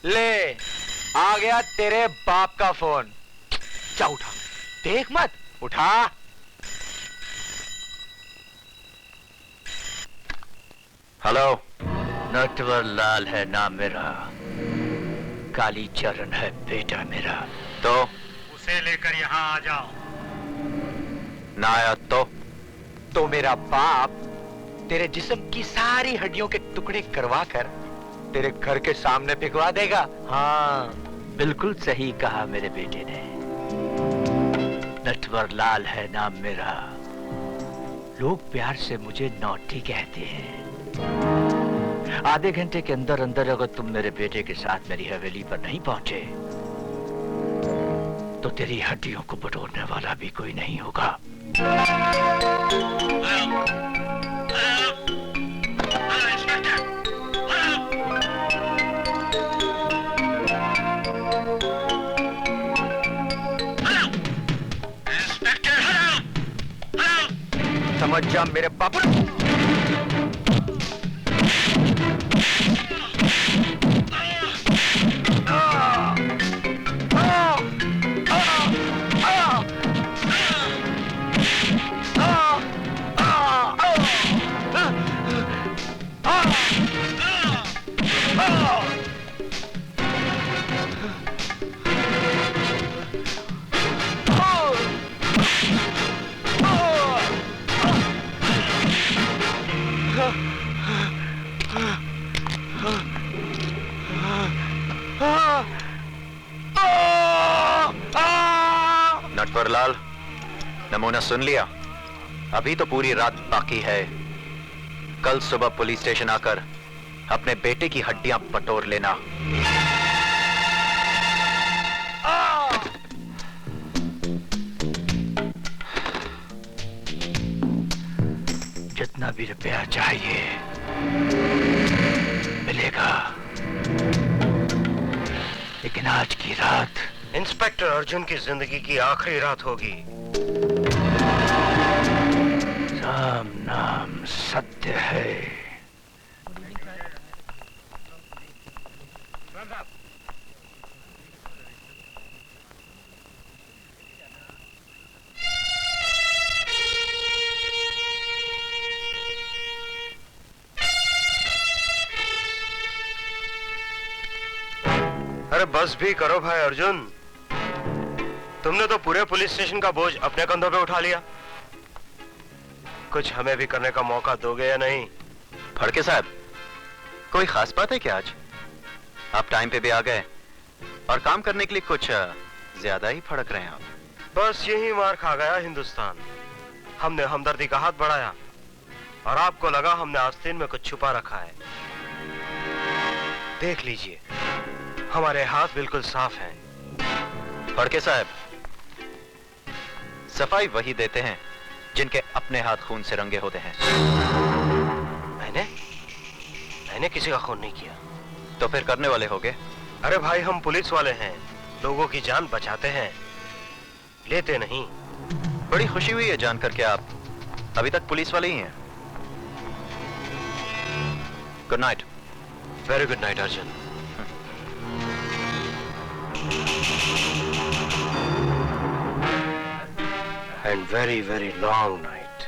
ले, आ गया तेरे बाप का फोन। जा उठा, देख मत, उठा। हेलो, नटवर लाल है नाम मेरा, काली चरण है बेटा मेरा। तो उसे लेकर यहाँ आ जाओ। ना आया तो मेरा बाप तेरे जिस्म की सारी हड्डियों के टुकड़े करवा कर तेरे घर के सामने भिगवा देगा। हाँ, बिल्कुल सही कहा मेरे बेटे ने। नटवर लाल है नाम मेरा, लोग प्यार से मुझे नौटी कहते हैं। आधे घंटे के अंदर अंदर अगर तुम मेरे बेटे के साथ मेरी हवेली पर नहीं पहुंचे तो तेरी हड्डियों को बटोरने वाला भी कोई नहीं होगा। समझ जा मेरे बाबू। नटवरलाल, नमूना सुन लिया? अभी तो पूरी रात बाकी है। कल सुबह पुलिस स्टेशन आकर अपने बेटे की हड्डियां बटोर लेना। जितना भी रुपया चाहिए मिलेगा, लेकिन आज की रात इंस्पेक्टर अर्जुन की जिंदगी की आखिरी रात होगी। राम नाम सत्य है। अरे बस भी करो भाई अर्जुन, तुमने तो पूरे पुलिस स्टेशन का बोझ अपने कंधों पे उठा लिया। कुछ हमें भी करने का मौका दोगे या नहीं? फड़के साहब, कोई खास बात है क्या आज? आप टाइम पे भी आ गए और काम करने के लिए कुछ ज्यादा ही फड़क रहे हैं आप। बस यही मार खा गया हिंदुस्तान। हमने हमदर्दी का हाथ बढ़ाया और आपको लगा हमने आस्तीन में कुछ छुपा रखा है। देख लीजिए, हमारे हाथ बिल्कुल साफ हैं। फड़के साहब, सफाई वही देते हैं जिनके अपने हाथ खून से रंगे होते हैं। मैंने किसी का खून नहीं किया। तो फिर करने वाले होगे? अरे भाई, हम पुलिस वाले हैं, लोगों की जान बचाते हैं, लेते नहीं। बड़ी खुशी हुई है जानकर के आप अभी तक पुलिस वाले ही हैं। Good night. Very good night Arjun. And very, very long night.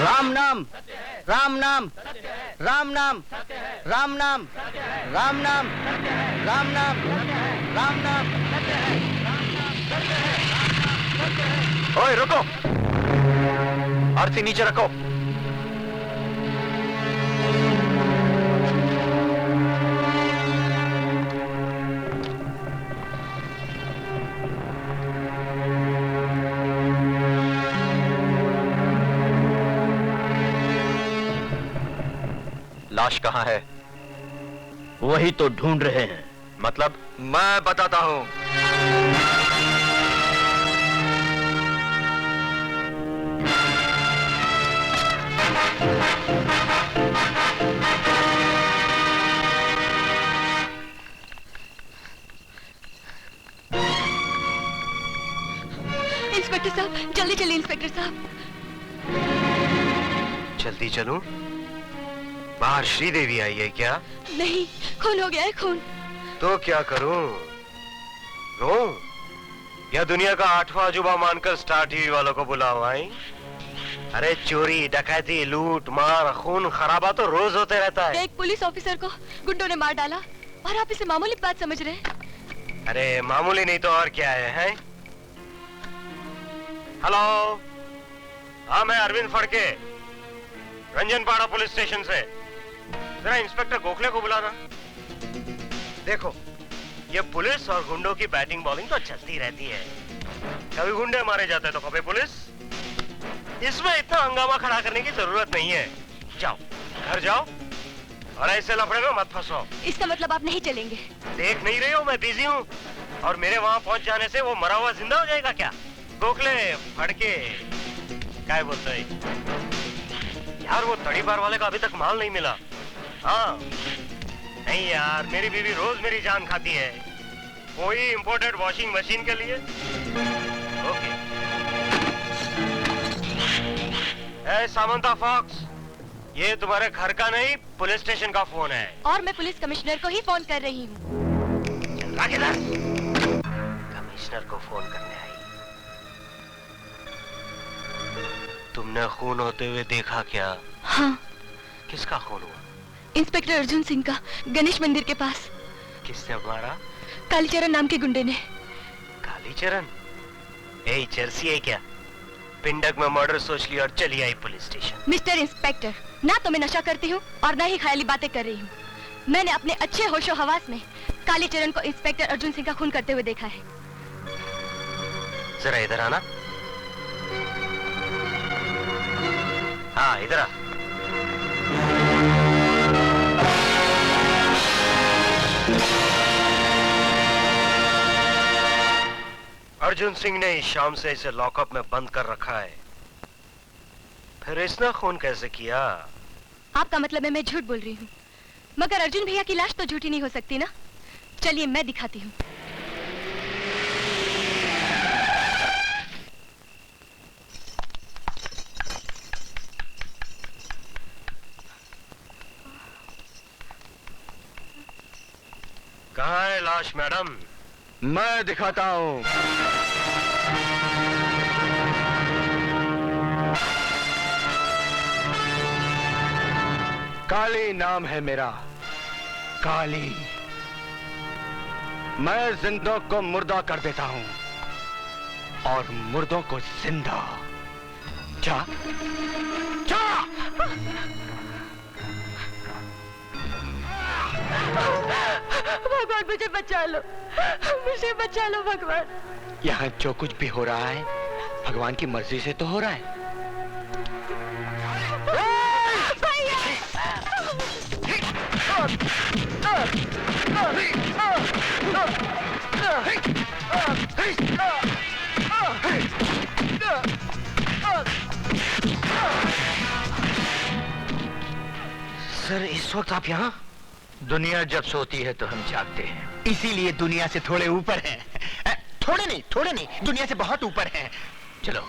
Ram नाम, राम नाम, राम नाम, राम नाम, राम नाम, राम नाम, राम नाम। ओए रुको, आरती नीचे रखो। लाश कहाँ है? वही तो ढूंढ रहे हैं। मतलब? मैं बताता हूं। इंस्पेक्टर साहब, जल्दी चलिए इंस्पेक्टर साहब। जल्दी चलूं? बाहर श्रीदेवी आई है क्या? नहीं, खून हो गया है, खून। तो क्या करूं? रो या दुनिया का 8वां अजूबा मानकर स्टार टीवी वालों को बुलाओ? आई? अरे चोरी, डकैती, लूट मार, खून खराबा तो रोज होते रहता है। एक पुलिस ऑफिसर को गुंडों ने मार डाला और आप इसे मामूली बात समझ रहे हैं? अरे मामूली नहीं तो और क्या है? हेलो, हाँ मैं अरविंद फड़के, रंजनपाड़ा पुलिस स्टेशन से। जरा इंस्पेक्टर गोखले को बुलाना। देखो, ये पुलिस और गुंडों की बैटिंग बॉलिंग तो चलती रहती है। कभी गुंडे मारे जाते तो कभी पुलिस। इसमें इतना हंगामा खड़ा करने की जरूरत नहीं है। जाओ घर जाओ और ऐसे लफड़े में मत फंसो। इसका मतलब आप नहीं चलेंगे? देख नहीं रही हो मैं बिजी हूँ, और मेरे वहाँ पहुँच जाने से वो मरा हुआ जिंदा हो जाएगा क्या? गोखले फड़के क्या बोलते हैं यार, वो तड़ी बार वाले का अभी तक माल नहीं मिला। हाँ नहीं यार, मेरी बीवी रोज मेरी जान खाती है, कोई इंपोर्टेड वॉशिंग मशीन के लिए। ओके सामंता फॉक्स, ये तुम्हारे घर का नहीं पुलिस स्टेशन का फोन है। और मैं पुलिस कमिश्नर को ही फोन कर रही हूँ। कमिश्नर को फोन करने आई? तुमने खून होते हुए देखा क्या? हाँ। किसका खून हुआ? इंस्पेक्टर अर्जुन सिंह का, गणेश मंदिर के पास। किसने मारा? कालीचरण नाम के गुंडे ने। कालीचरण? ए जर्सी है क्या? पिंडक में मर्डर सोच लिया और चली आई पुलिस स्टेशन। मिस्टर इंस्पेक्टर, ना तो मैं नशा करती हूँ और ना ही ख्याली बातें कर रही हूँ। मैंने अपने अच्छे होशो हवास में कालीचरण को इंस्पेक्टर अर्जुन सिंह का खून करते हुए देखा है। जरा इधर आना। हाँ इधर आ। अर्जुन सिंह ने इस शाम से इसे लॉकअप में बंद कर रखा है, फिर इसने खून कैसे किया? आपका मतलब है मैं झूठ बोल रही हूँ, मगर अर्जुन भैया की लाश तो झूठी नहीं हो सकती ना। चलिए मैं दिखाती हूँ। कहाँ है लाश मैडम? मैं दिखाता हूँ। काली नाम है मेरा, काली। मैं जिंदों को मुर्दा कर देता हूँ और मुर्दों को जिंदा। जा जा। भगवान मुझे बचा लो, मुझे बचा लो भगवान। यहाँ जो कुछ भी हो रहा है भगवान की मर्जी से तो हो रहा है। सर इस वक्त आप यहाँ? दुनिया जब सोती है तो हम जागते हैं। इसीलिए दुनिया से थोड़े ऊपर हैं। थोड़े नहीं, दुनिया से बहुत ऊपर हैं। चलो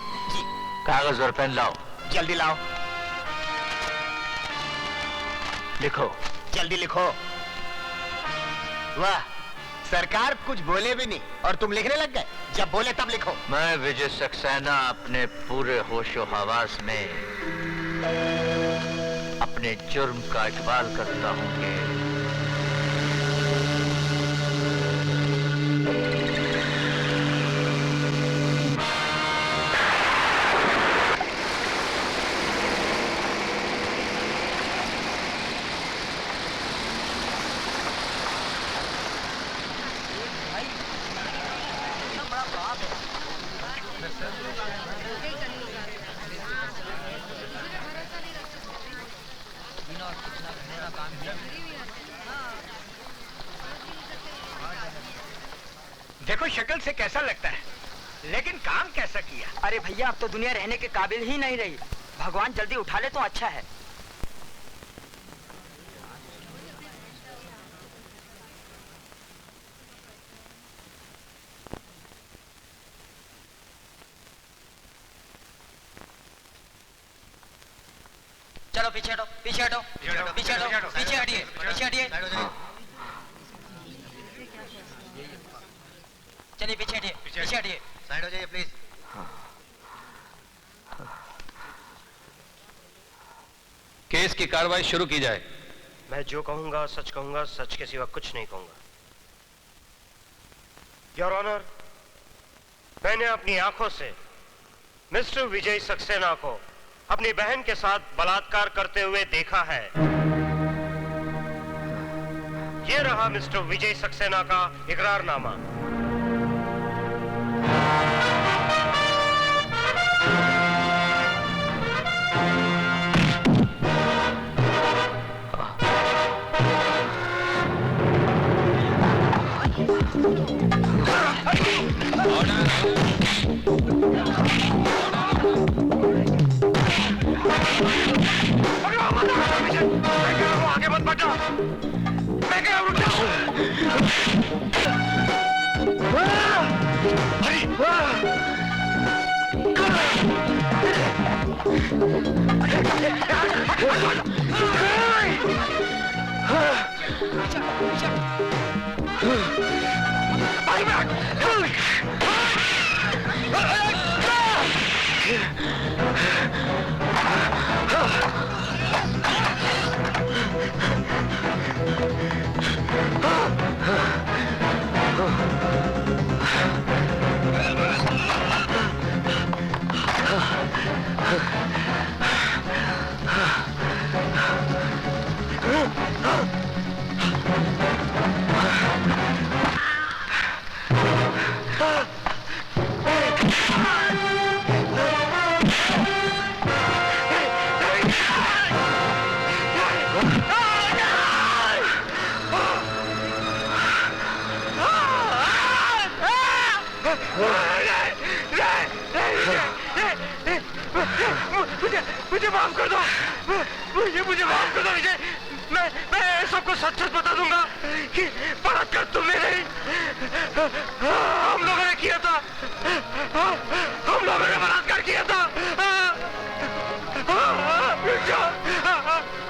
कागज और पेन लाओ। जल्दी लाओ। लिखो। जल्दी लिखो। वाह, सरकार कुछ बोले भी नहीं और तुम लिखने लग गए। जब बोले तब लिखो। मैं विजय सक्सेना अपने पूरे होशो हवास में अपने जुर्म का इकबाल करता हूं कि देखो शक्ल से कैसा लगता है, लेकिन काम कैसा किया। अरे भैया अब तो दुनिया रहने के काबिल ही नहीं रही। भगवान जल्दी उठा ले तो अच्छा है। चलो पीछे हटो, पीछे हटो, पीछे हटो, पीछे हटिए, पीछे हटिए। चलिए पीछे हटिए, पीछे हटिए। साइड हो जाइए प्लीज। केस की कार्रवाई शुरू की जाए। मैं जो कहूंगा सच के सिवा कुछ नहीं कहूंगा। योर ऑनर, मैंने अपनी आंखों से मिस्टर विजय सक्सेना को अपनी बहन के साथ बलात्कार करते हुए देखा है। ये रहा मिस्टर विजय सक्सेना का इकरारनामा। आगे मत बढ़ना। मैं कह रहा हूं रुक जाओ। मुझे माफ कर दो। मुझे माफ कर दो विजय। मैं सबको सच सच बता दूंगा कि बलात्कार तुमने नहीं, हम लोगों ने किया था। हम लोगों ने बलात्कार किया था।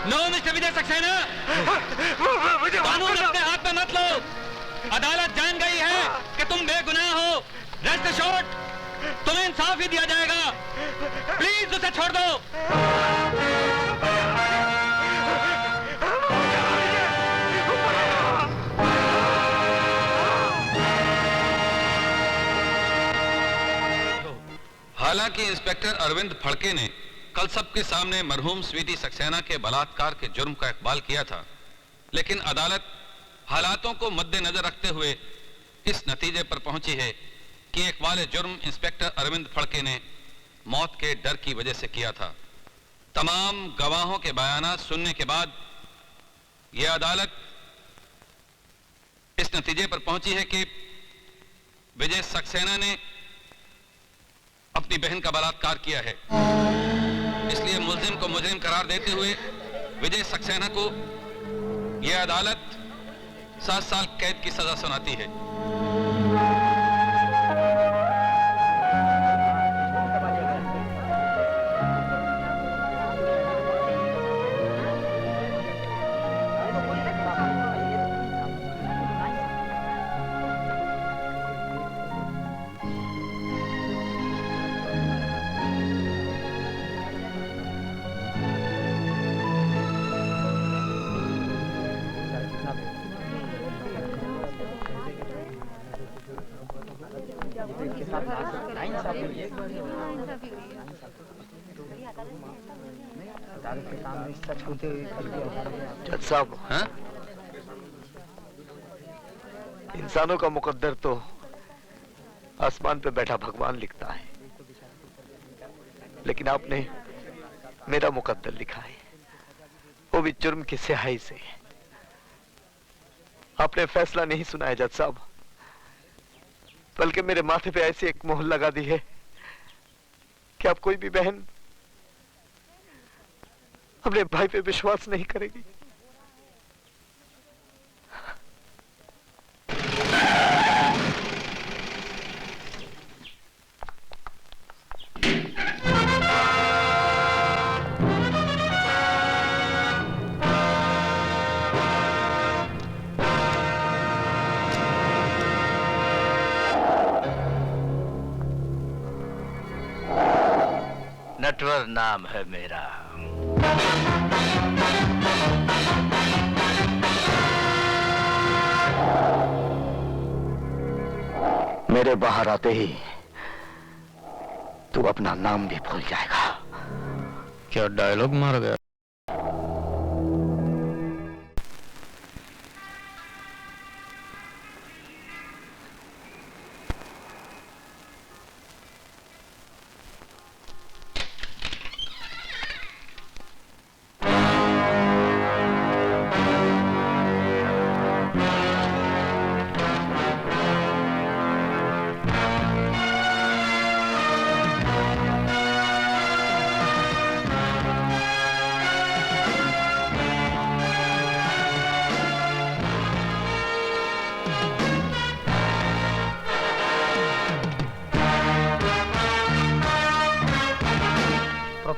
नो मिस्टर विजय सक्सेना, कानून अपने हाथ में मत लो। अदालत जान गई है कि तुम बेगुनाह हो। रेस्ट एश्योर्ड, तुम्हें इंसाफ ही दिया जाएगा। प्लीज उसे छोड़ दो। हालांकि इंस्पेक्टर अरविंद फड़के ने कल सबके सामने मरहूम स्वीटी सक्सेना के बलात्कार के जुर्म का इकबाल किया था, लेकिन अदालत हालातों को मद्देनजर रखते हुए इस नतीजे पर पहुंची है कि इकबाल जुर्म इंस्पेक्टर अरविंद फड़के ने मौत के डर की वजह से किया था। तमाम गवाहों के बयानात सुनने के बाद यह अदालत इस नतीजे पर पहुंची है कि विजय सक्सेना ने अपनी बहन का बलात्कार किया है। इसलिए मुल्जिम को मुजरिम करार देते हुए विजय सक्सेना को यह अदालत 7 साल कैद की सजा सुनाती है। जज साहब, इंसानों का मुकद्दर तो आसमान पे बैठा भगवान लिखता है, लेकिन आपने मेरा मुकद्दर लिखा है, वो भी जुर्म की स्याही से। आपने फैसला नहीं सुनाया जज साहब, बल्कि मेरे माथे पे ऐसी एक मोहर लगा दी है कि अब कोई भी बहन अपने भाई पे विश्वास नहीं करेगी। नटवर नाम है मेरा। मेरे बाहर आते ही तू अपना नाम भी भूल जाएगा। क्या डायलॉग मार गया?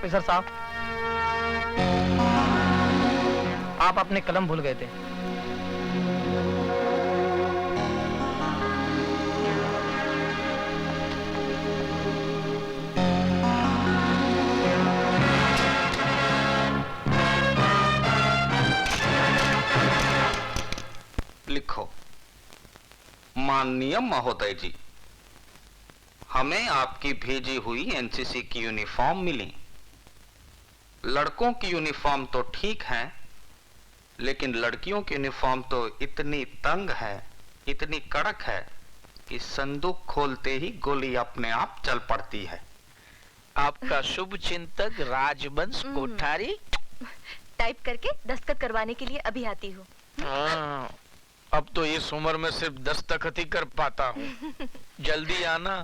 ऑफिसर साहब, आप अपने कलम भूल गए थे। लिखो, माननीय महोदय जी, हमें आपकी भेजी हुई एनसीसी की यूनिफॉर्म मिली। लड़कों की यूनिफॉर्म तो ठीक है, लेकिन लड़कियों की यूनिफॉर्म तो इतनी तंग है, इतनी कड़क है कि संदूक खोलते ही गोली अपने आप चल पड़ती है। आपका शुभ चिंतक राजवंश कोठारी। टाइप करके दस्तखत करवाने के लिए अभी आती हूँ। हाँ, अब तो इस उम्र में सिर्फ दस्तखत ही कर पाता हूँ। जल्दी आना।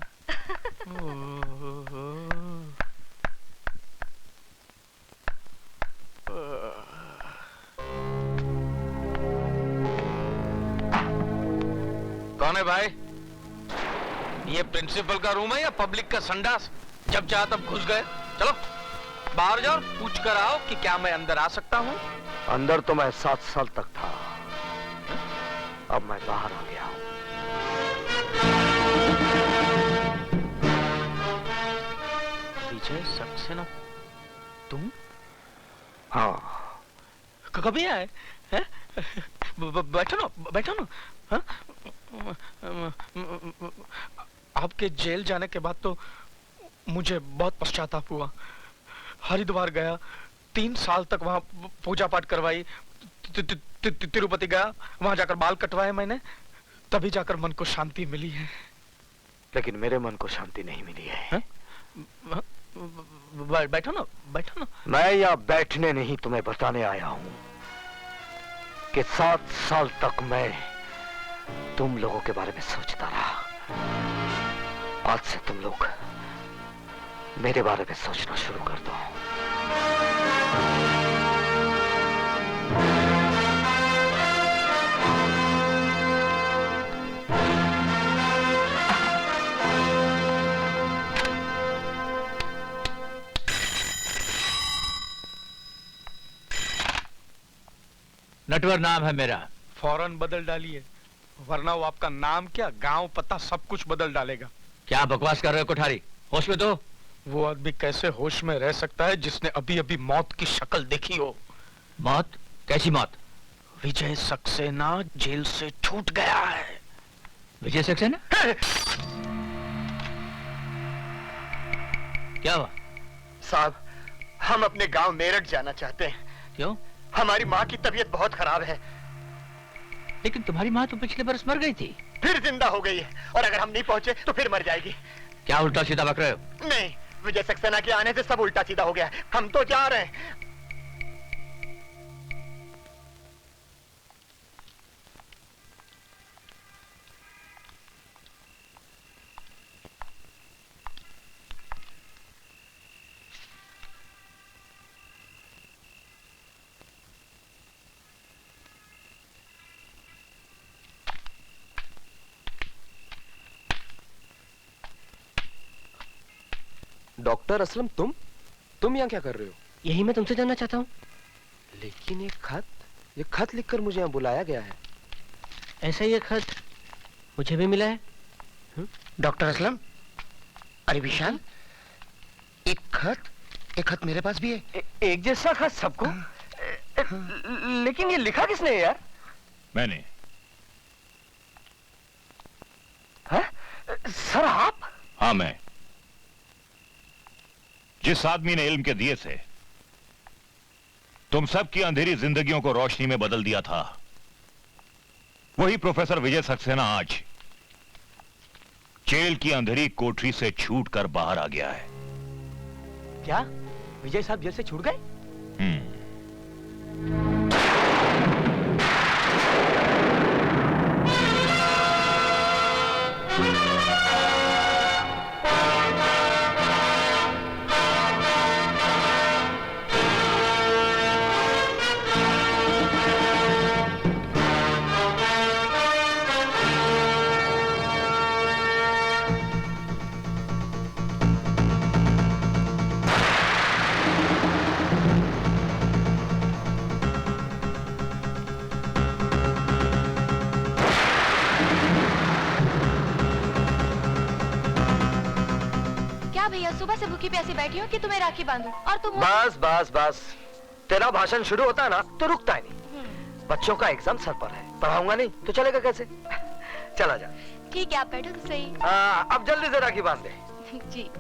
कौन है भाई? ये प्रिंसिपल का रूम है या पब्लिक का संडास? जब चाहा तब घुस गए। चलो बाहर जाओ, पूछ कर आओ कि क्या मैं अंदर आ सकता हूँ। अंदर तो मैं 7 साल तक था, अब मैं बाहर आ गया हूँ। विजय सक्सेना, तुम? हाँ। कभी आए? बैठो ना, बैठो ना। हाँ? आपके जेल जाने के बाद तो मुझे बहुत पश्चाताप हुआ। हरिद्वार गया, 3 साल तक वहां पूजा पाठ करवाई। तिरुपति गया, वहां जाकर बाल कटवाए मैंने, तभी जाकर मन को शांति मिली है। लेकिन मेरे मन को शांति नहीं मिली है। बैठो ना, बैठो ना। मैं यहाँ बैठने नहीं, तुम्हें बताने आया हूँ कि 7 साल तक मैं तुम लोगों के बारे में सोचता रहा। आज से तुम लोग मेरे बारे में सोचना शुरू कर दो। नटवर नाम है मेरा। फौरन बदल डालिए, वरना वो आपका नाम क्या, गांव, पता सब कुछ बदल डालेगा। क्या बकवास कर रहे हो कोठारी? होश में तो। वो आदमी कैसे होश में रह सकता है जिसने अभी अभी मौत की शक्ल देखी हो? मौत? कैसी मौत? विजय सक्सेना जेल से छूट गया है। विजय सक्सेना? क्या हुआ? साहब, हम अपने गांव मेरठ जाना चाहते हैं। क्यों? हमारी माँ की तबीयत बहुत खराब है। लेकिन तुम्हारी माँ तो पिछले बरस मर गई थी। फिर जिंदा हो गई है, और अगर हम नहीं पहुंचे तो फिर मर जाएगी। क्या उल्टा सीधा बक रहे हो? नहीं, विजय सक्सेना के आने से सब उल्टा सीधा हो गया है। हम तो जा रहे हैं। डॉक्टर असलम, तुम यहाँ क्या कर रहे हो? यही मैं तुमसे जानना चाहता हूँ। लेकिन ये खत लिखकर मुझे यहाँ बुलाया गया है। ऐसा ही एक खत मुझे भी मिला है। डॉक्टर असलम, अरे विशाल, एक खत मेरे पास भी है। एक जैसा खत सबको? लेकिन ये लिखा किसने है यार? मैंने। सर आप? हाँ मैं। जिस आदमी ने इल्म के दिए से तुम सबकी अंधेरी जिंदगियों को रोशनी में बदल दिया था, वही प्रोफेसर विजय सक्सेना आज जेल की अंधेरी कोठरी से छूटकर बाहर आ गया है। क्या विजय साहब जेल से छूट गए? सुबह से भूखी प्यासी बैठी हूँ कि तुम्हें राखी बांधूं और तुम बस बस बस, तेरा भाषण शुरू होता है ना तो रुकता ही नहीं। बच्चों का एग्जाम सर पर है, पढ़ाऊंगा नहीं तो चलेगा कैसे? चला जा। ठीक है, आप बैठो तो सही। अब जल्दी से राखी बांध दे। जी।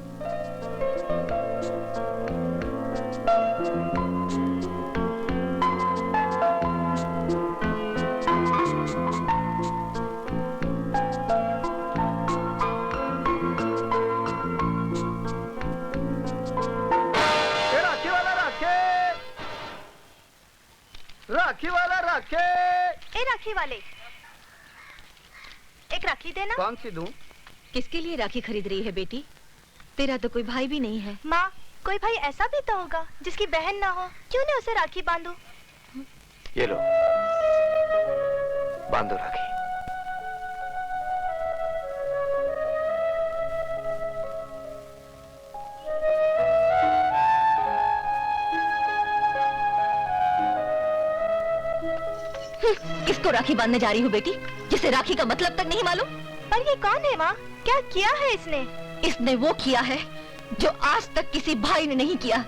राखी वाला राखे। ए राखी वाले, एक राखी देना। कौन सी दूं? किसके लिए राखी खरीद रही है बेटी? तेरा तो कोई भाई भी नहीं है। माँ, कोई भाई ऐसा भी तो होगा जिसकी बहन ना हो, क्यों नहीं उसे राखी बांधो? ये लो, बांधो राखी। किसको राखी बांधने जा रही हो बेटी, जिसे राखी का मतलब तक नहीं मालूम? पर ये कौन है माँ? क्या किया है इसने? इसने वो किया है जो आज तक किसी भाई ने नहीं किया।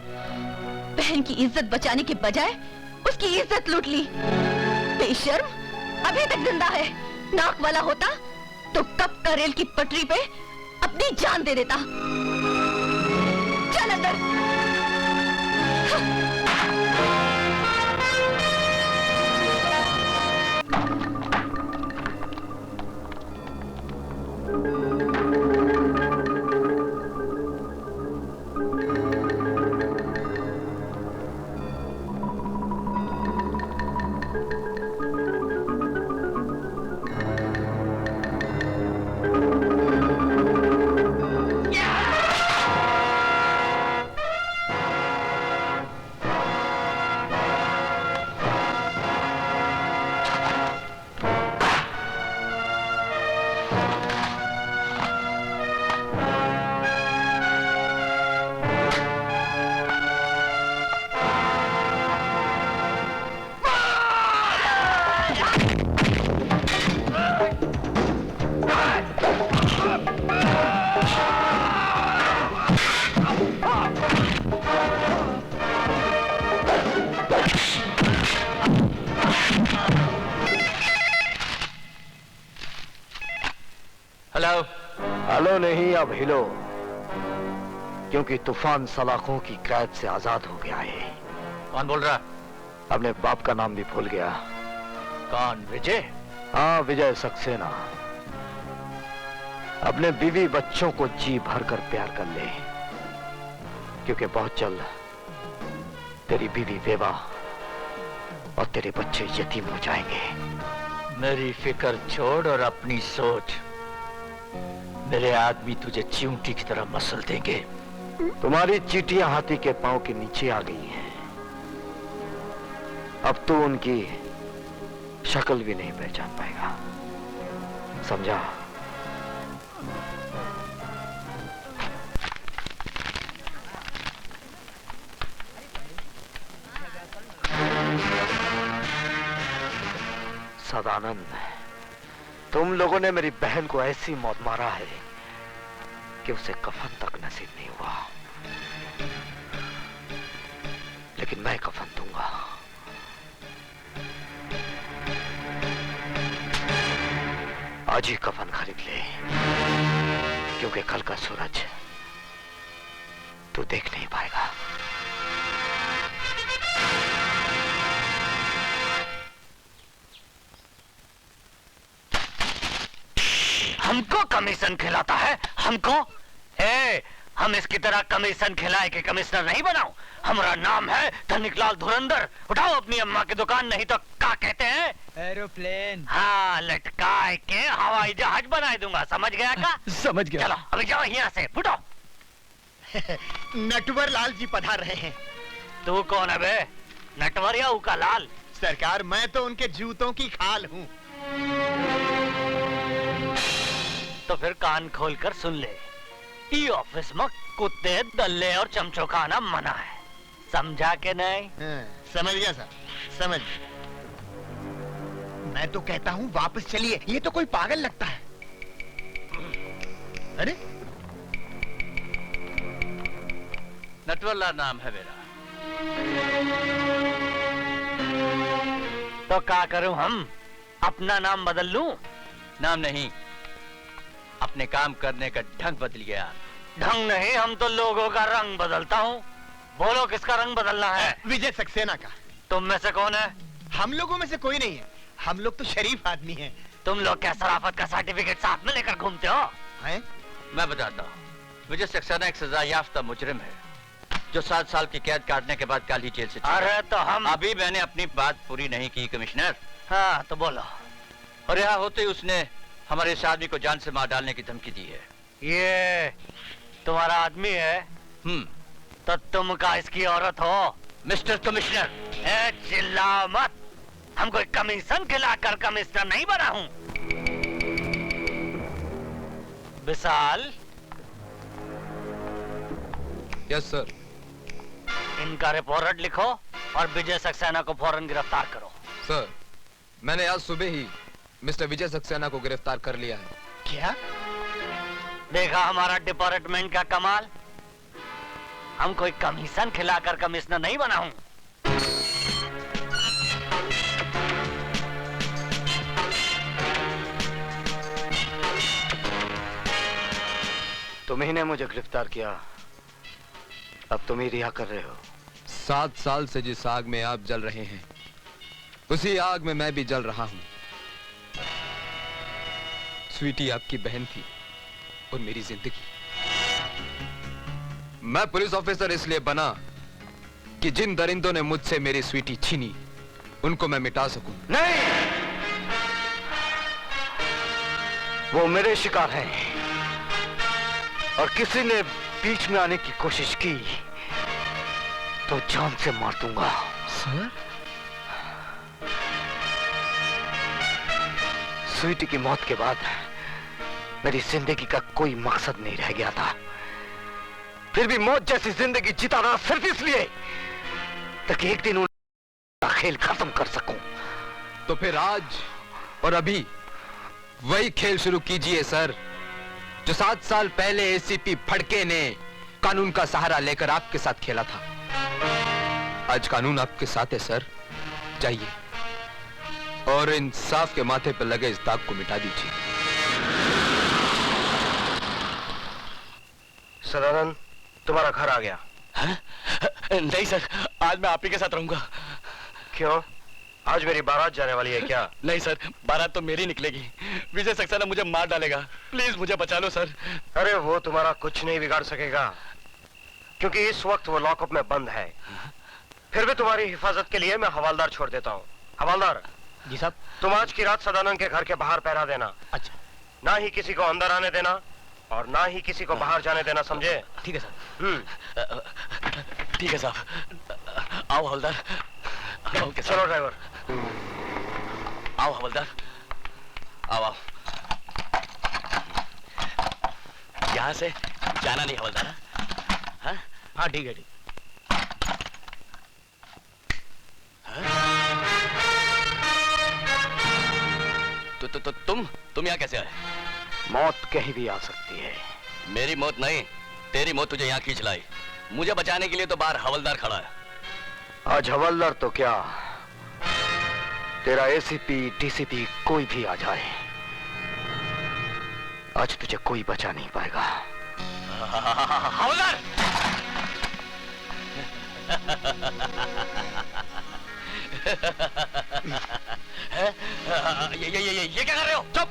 बहन की इज्जत बचाने के बजाय उसकी इज्जत लूट ली। बेशर्म, अभी तक जिंदा है। नाक वाला होता तो कब का रेल की पटरी पे अपनी जान दे देता। चल अंदर। हेलो नहीं, अब हिलो, क्योंकि तूफान सलाखों की कैद से आजाद हो गया है। कौन बोल रहा? अपने बाप का नाम भी भूल गया। कौन? विजय? हाँ, विजय सक्सेना। अपने बीवी बच्चों को जी भर कर प्यार कर ले, क्योंकि बहुत जल्द तेरी बीवी बेवा और तेरे बच्चे यतीम हो जाएंगे। मेरी फिक्र छोड़ और अपनी सोच। मेरे आदमी तुझे चींटी की तरह मसल देंगे। तुम्हारी चींटियां हाथी के पांव के नीचे आ गई हैं। अब तू उनकी शक्ल भी नहीं पहचान पाएगा, समझा? सदानंद, तुम लोगों ने मेरी बहन को ऐसी मौत मारा है कि उसे कफन तक नसीब नहीं हुआ, लेकिन मैं कफन दूंगा। आज ही कफन खरीद ले, क्योंकि कल का सूरज तू देख नहीं पाएगा। हमको कमीशन खिलाता है? हमको? हम इसकी तरह कमीशन खिलाए के कमिश्नर नहीं बनाओ। हमारा नाम है धनिकलाल धुरंधर। उठाओ अपनी अम्मा की दुकान, नहीं तो क्या कहते हैं? एरोप्लेन। हाँ, लटकाए के हवाई जहाज बना दूंगा, समझ गया का? समझ गया। चलो अभी जाओ यहाँ से, फुटो। नटवर लाल जी पधार रहे हैं। तू कौन है बे? नटवर या उका लाल? सरकार, मैं तो उनके जूतों की खाल हूँ। तो फिर कान खोलकर सुन ले, ई ऑफिस में कुत्ते, दल्ले और चमचों का आना मना है, समझा के नहीं? समझ गया सर, समझ। मैं तो कहता हूँ वापस चलिए, ये तो कोई पागल लगता है। अरे नटवरलाल नाम है मेरा। तो क्या करूं हम? अपना नाम बदल लूं? नाम नहीं, अपने काम करने का ढंग बदल गया। ढंग नहीं, हम तो लोगों का रंग बदलता हूं। बोलो किसका रंग बदलना है? विजय सक्सेना का। तुम में से कौन है? हम लोगों में से कोई नहीं है, हम लोग तो शरीफ आदमी हैं। तुम लोग क्या शराफत का सर्टिफिकेट साथ में लेकर घूमते हो? हैं? मैं बताता हूँ। विजय सक्सेना एक सजा याफ्ता मुजरिम है जो 7 साल की कैद काटने के बाद कल ही जेल से छूटा। अरे तो हम अभी मैंने अपनी बात पूरी नहीं की कमिश्नर। हाँ तो बोलो। और यहाँ होते ही उसने हमारे इस आदमी को जान से मार डालने की धमकी दी है। ये तुम्हारा आदमी है? तो तुम का इसकी औरत हो? मिस्टर कमिश्नर, चिल्लाओ मत। हम कोई कमीशन खिलाकर कमिश्नर नहीं बना हूं। विशाल। Yes sir. इनका रिपोर्ट लिखो और विजय सक्सेना को फौरन गिरफ्तार करो। सर, मैंने आज सुबह ही मिस्टर विजय सक्सेना को गिरफ्तार कर लिया है। क्या? देखा हमारा डिपार्टमेंट का कमाल। हम कोई कमीशन खिलाकर कमिश्नर नहीं बना हूं। तुम्ही ने मुझे गिरफ्तार किया, अब तुम ही रिहा कर रहे हो। 7 साल से जिस आग में आप जल रहे हैं उसी आग में मैं भी जल रहा हूं। स्वीटी आपकी बहन थी और मेरी जिंदगी। मैं पुलिस ऑफिसर इसलिए बना कि जिन दरिंदों ने मुझसे मेरी स्वीटी छीनी उनको मैं मिटा सकूं। नहीं, वो मेरे शिकार हैं और किसी ने बीच में आने की कोशिश की तो जान से मार दूंगा। सर? स्वीटी की मौत के बाद मेरी जिंदगी का कोई मकसद नहीं रह गया था। फिर भी मौत जैसी जिंदगी जीता रहा सिर्फ इसलिए ताकि एक दिन उनका खेल खत्म कर सकूं। तो फिर आज और अभी वही खेल शुरू कीजिए सर, जो 7 साल पहले एसीपी फड़के ने कानून का सहारा लेकर आपके साथ खेला था। आज कानून आपके साथ है सर। जाइए और इंसाफ के माथे पर लगे इस दाग को मिटा दीजिए। सदानंद, तुम्हारा घर आ गया। नहीं सर, आज मैं आप ही के साथ रहूंगा। क्यों? आज मेरी बारात जाने वाली है क्या? नहीं सर, बारात तो मेरी निकलेगी। विजय सक्सेना मुझे मार डालेगा। प्लीज मुझे बचा लो सर। अरे वो तुम्हारा कुछ नहीं बिगाड़ सकेगा क्योंकि इस वक्त वो लॉकअप में बंद है। फिर भी तुम्हारी हिफाजत के लिए मैं हवालदार छोड़ देता हूँ। हवालदार जी साहब। तुम आज की रात सदानंद के घर के बाहर पहरा देना। अच्छा। ना ही किसी को अंदर आने देना और ना ही किसी को बाहर जाने देना, समझे? ठीक है सर। ठीक है साहब। आओ हवलदार। चलो ड्राइवर। आओ हवलदार, आओ आओ। यहाँ से जाना नहीं हवलदार। हाँ हाँ ठीक है। ठीक। तो तुम यहाँ कैसे आए? मौत कहीं भी आ सकती है। मेरी मौत नहीं, तेरी मौत तुझे यहाँ खींच लाई। मुझे बचाने के लिए तो बाहर हवलदार खड़ा है। आज हवलदार तो क्या, तेरा एसीपी डीसीपी कोई भी आ जाए, आज तुझे कोई बचा नहीं पाएगा। हवलदार! ये क्या कर रहे हो? चुप!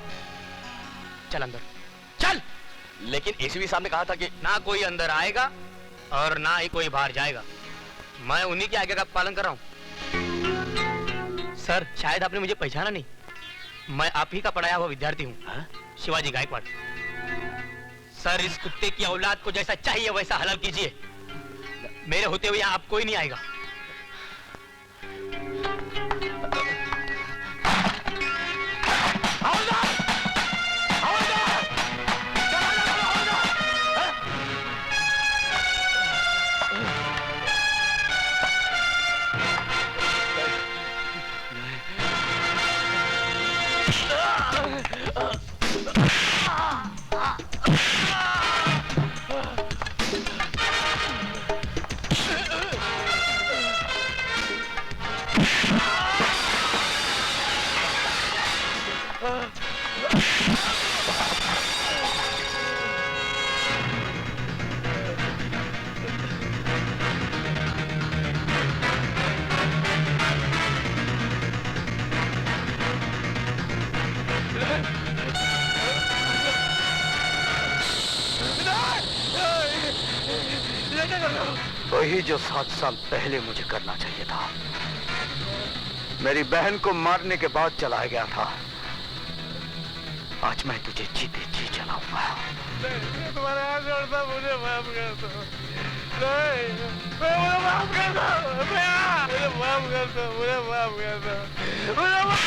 चल अंदर चल। लेकिन एसीपी साहब ने कहा था कि ना कोई अंदर आएगा और ना ही कोई बाहर जाएगा। मैं उन्हीं की आज्ञा का पालन कर रहा हूँ। सर, शायद आपने मुझे पहचाना नहीं। मैं आप ही का पढ़ाया हुआ विद्यार्थी हूँ, शिवाजी गायकवाड़। सर, इस कुत्ते की औलाद को जैसा चाहिए वैसा हलाल कीजिए। मेरे होते हुए यहाँ आप कोई नहीं आएगा। वही जो 7 साल पहले मुझे करना चाहिए था। मेरी बहन को मारने के बाद चला गया था। आज मैं तुझे जीते जी चलाऊंगा। तुम्हारे हाथ जोड़ता, मुझे माफ कर दो। नहीं, मुझे माफ कर दो। मुझे माफ कर दो। मुझे माफ कर दो। मुझे माफ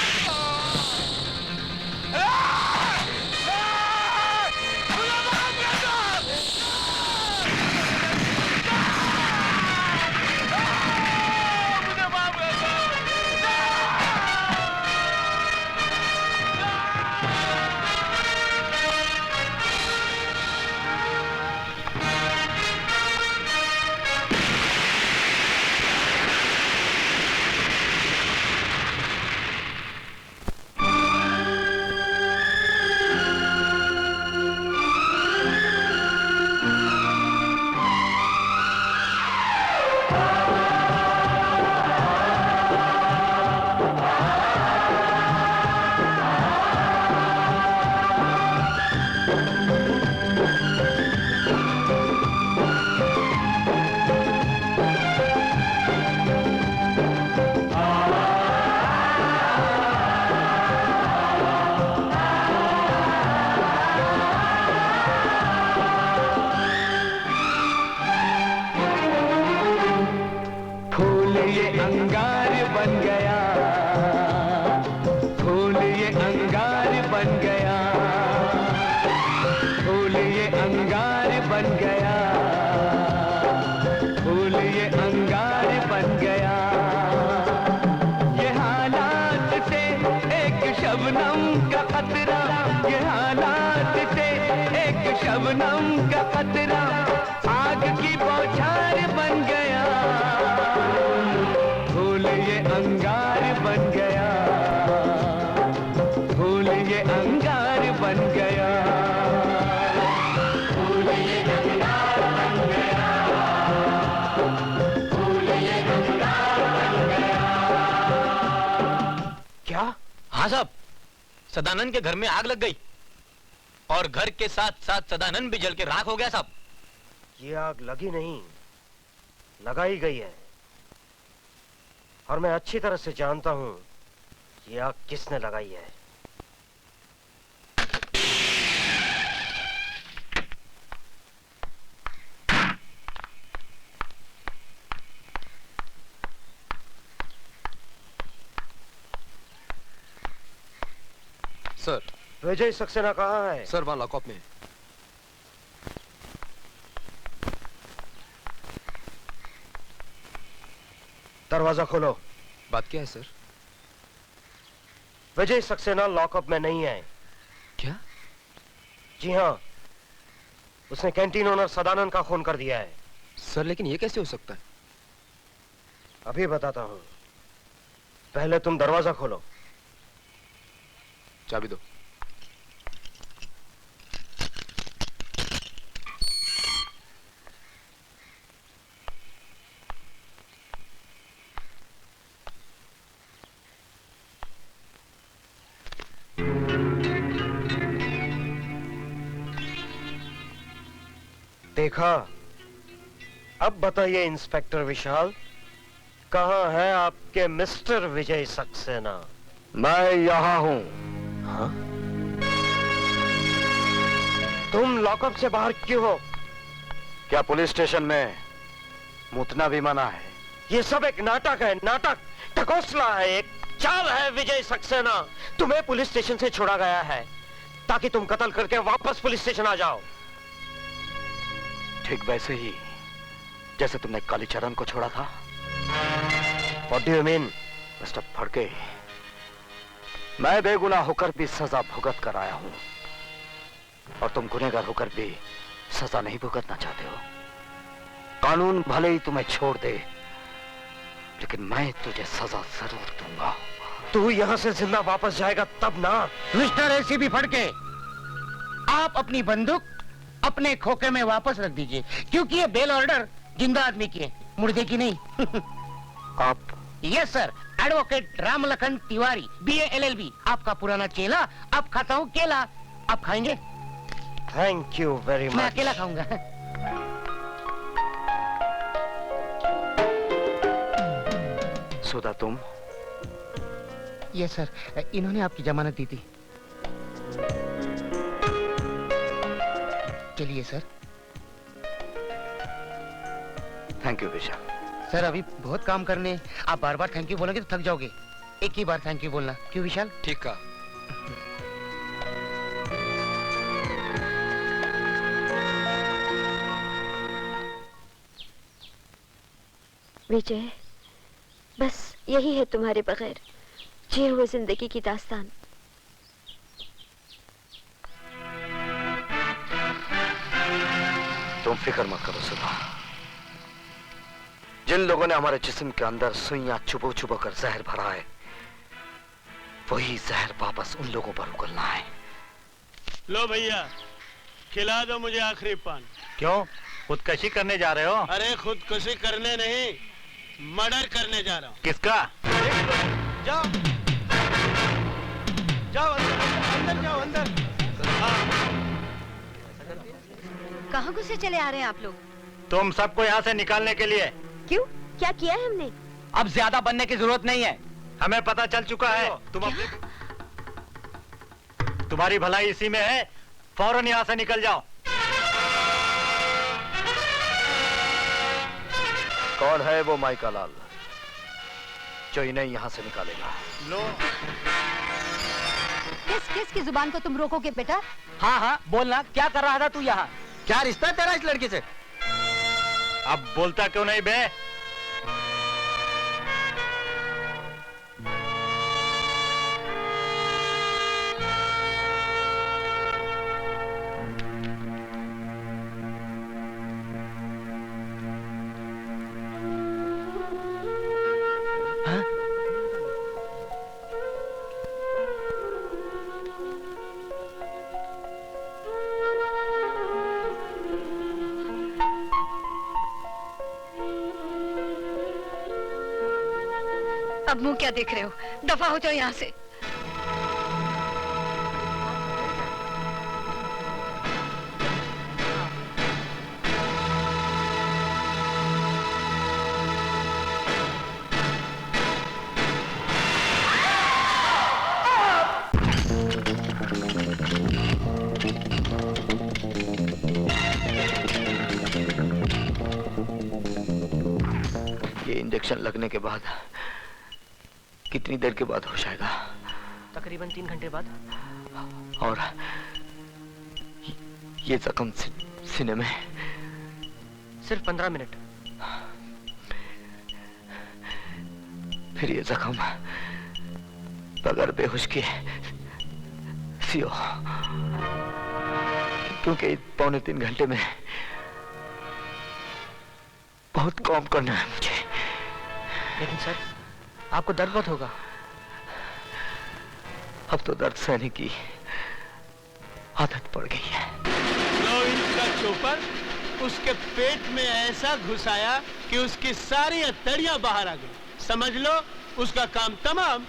शबनम का खतरा आग की बौछार बन गया। फूल ये अंगार बन गया। फूल ये अंगार बन गया। फूल ये अंगार बन गया। फूल ये अंगार बन गया। क्या? हाँ साहब, सदानंद के घर में आग लग गई और घर के साथ साथ सदानंद भी जल के राख हो गया साहब। ये आग लगी नहीं, लगाई गई है। और मैं अच्छी तरह से जानता हूं ये आग किसने लगाई है। सर, विजय सक्सेना कहाँ है? सर, वहां लॉकअप में है। दरवाजा खोलो। बात क्या है सर? विजय सक्सेना लॉकअप में नहीं है। क्या? जी हाँ, उसने कैंटीन ओनर सदानंद का खून कर दिया है। सर, लेकिन ये कैसे हो सकता है? अभी बताता हूँ, पहले तुम दरवाजा खोलो। चाबी दो। देखा? अब बताइए इंस्पेक्टर विशाल, कहाँ है आपके मिस्टर विजय सक्सेना? मैं यहाँ हूँ। हाँ? तुम लॉकअप से बाहर क्यों हो? क्या पुलिस स्टेशन में मुतना भी मना है? ये सब एक नाटक है, नाटक, ढकोसला है, एक चाल है विजय सक्सेना। तुम्हें पुलिस स्टेशन से छोड़ा गया है ताकि तुम कत्ल करके वापस पुलिस स्टेशन आ जाओ। ठीक वैसे ही जैसे तुमने कालीचरण को छोड़ा था। What do you mean? Mister Phadke, मैं बेगुनाह होकर भी सजा भुगत कर आया हूं और तुम गुनहगार होकर भी सजा नहीं भुगतना चाहते हो। कानून भले ही तुम्हें छोड़ दे, लेकिन मैं तुझे सजा जरूर दूंगा। तू यहाँ से जिंदा वापस जाएगा तब ना। मिस्टर एसीपी फड़के, आप अपनी बंदूक अपने खोखे में वापस रख दीजिए, क्योंकि ये बेल ऑर्डर जिंदा आदमी की है, मुर्दे की नहीं। आप? Yes sir, advocate Ramlakhan Tiwari, BA LLB, आपका पुराना चेला। अब खाता हूँ केला, आप खाएंगे? Thank you very much. मैं अकेला खाऊंगा। सुधा तुम? यस सर, इन्होंने आपकी जमानत दी थी। चलिए sir. Thank you Vishal. Sir अभी बहुत काम करने, आप बार बार थैंक यू बोलोगे तो थक जाओगे। एक ही बार थैंक यू बोलना, क्यों विशाल? ठीक है। विजय, बस यही है तुम्हारे बगैर जिए हुए जिंदगी की दास्तान। तुम फिक्र मत करो सुधा। जिन लोगों ने हमारे जिस्म के अंदर सुइयां छुपो छुपो कर जहर भरा है, वही जहर वापस उन लोगों पर उगलना है। लो भैया, खिला दो मुझे आखिरी पान। क्यों, खुदकशी करने जा रहे हो? अरे खुदकुशी करने नहीं, मर्डर करने जा रहा हूँ। किसका? जाओ जाओ अंदर जाओ अंदर। कहाँ घुसे चले आ रहे हैं आप लोग? तुम सबको यहाँ से निकालने के लिए। क्यों, क्या किया है हमने? अब ज्यादा बनने की जरूरत नहीं है, हमें पता चल चुका है। तुम्हारी भलाई इसी में है, फौरन यहाँ से निकल जाओ। कौन है वो माइका लाल जो इन्हें यहाँ से निकालेगा? लो। किस जुबान को तुम रोकोगे बेटा? हाँ हाँ बोलना, क्या कर रहा था तू यहाँ? क्या रिश्ता है तेरा इस लड़की से? अब बोलता क्यों नहीं बे? अब मुंह क्या देख रहे हो? दफा हो जाओ यहाँ से। ये इंजेक्शन लगने के बाद कितनी देर के बाद हो जाएगा? तकरीबन 3 घंटे बाद। और ये जख्म सीने में? सिर्फ 15 मिनट। फिर ये जख्म बगैर बेहोश के सियो, क्योंकि 2.25 घंटे में बहुत काम करना है मुझे। लेकिन सर, आपको दर्द बहुत होगा। अब तो दर्द सहने की आदत पड़ गई है। 9 इंच का चोपर उसके पेट में ऐसा घुसाया कि उसकी सारी हथेलियां बाहर आ गई। समझ लो उसका काम तमाम।